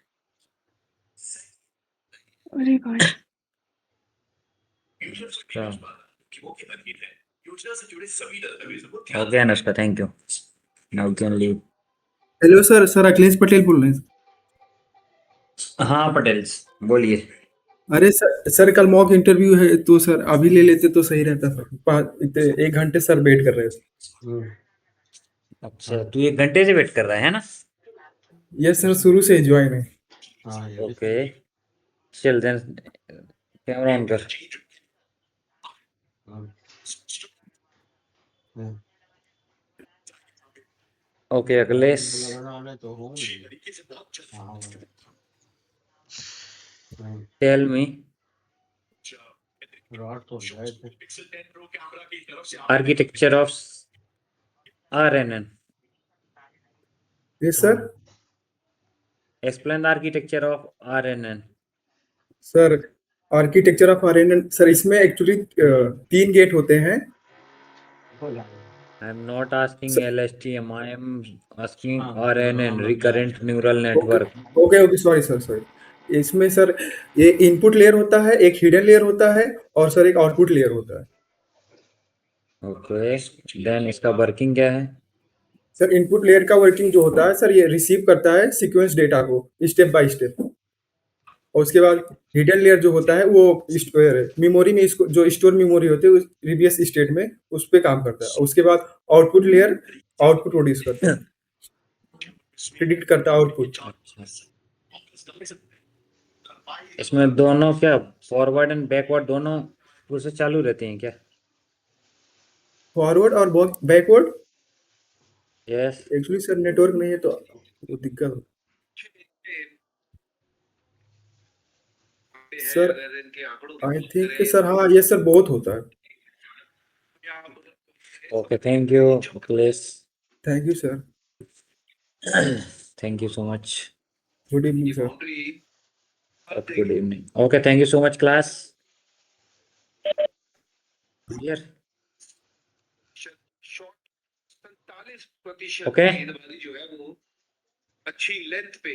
अरे God. Okay, Anushka, thank you. Now you can leave. Hello sir, sir Akhilesh Patel बोल रहे हैं। हाँ पटेल बोलिए। अरे सर कल मॉक इंटरव्यू है तो सर अभी ले लेते तो सही रहता सर। 1 घंटे सर वेट कर रहे हैं। अच्छा, तू 1 घंटे से वेट कर रहा है ना? यस सर, शुरू से ज्वाइन है। ओके, चल देन कैमरा ऑन कर। Okay Akhilesh, tell me architecture of RNN. Yes sir. Explain the architecture of RNN. Sir architecture of RNN sir, इसमें एक्चुअली 3 गेट होते हैं। I am not asking LSTM. I am asking RNN, recurrent neural network. Okay sorry. इसमें sir ये input layer होता है, एक hidden layer होता है और सर एक आउटपुट लेयर होता है। ओके, देन इसका वर्किंग क्या है? सर इनपुट लेयर का वर्किंग जो होता है सर, ये रिसीव करता है सीक्वेंस डेटा को स्टेप बाय स्टेप, और उसके बाद हिडन लेयर जो होता है वो मेमोरी में इसको जो स्टोर मेमोरी होती है प्रीवियस स्टेट में उस पर काम करता है। और उसके बाद आउटपुट लेयर आउटपुट प्रोड्यूस करता है, प्रिडिक्ट करता है आउटपुट। इसमें दोनों क्या फॉरवर्ड एंड बैकवर्ड दोनों प्रोसेस चालू रहते हैं क्या? फॉरवर्ड और backward? Yes. Actually sir network नहीं है तो वो दिक्कत हो सर। आई थिंक सर हाँ ये सर बहुत होता है। Okay, thank you Akhilesh. Thank you sir. Thank you so much. Good evening sir. Good evening. Okay, thank you so much class. Here. Okay. जो है वो अच्छी लेंथ पे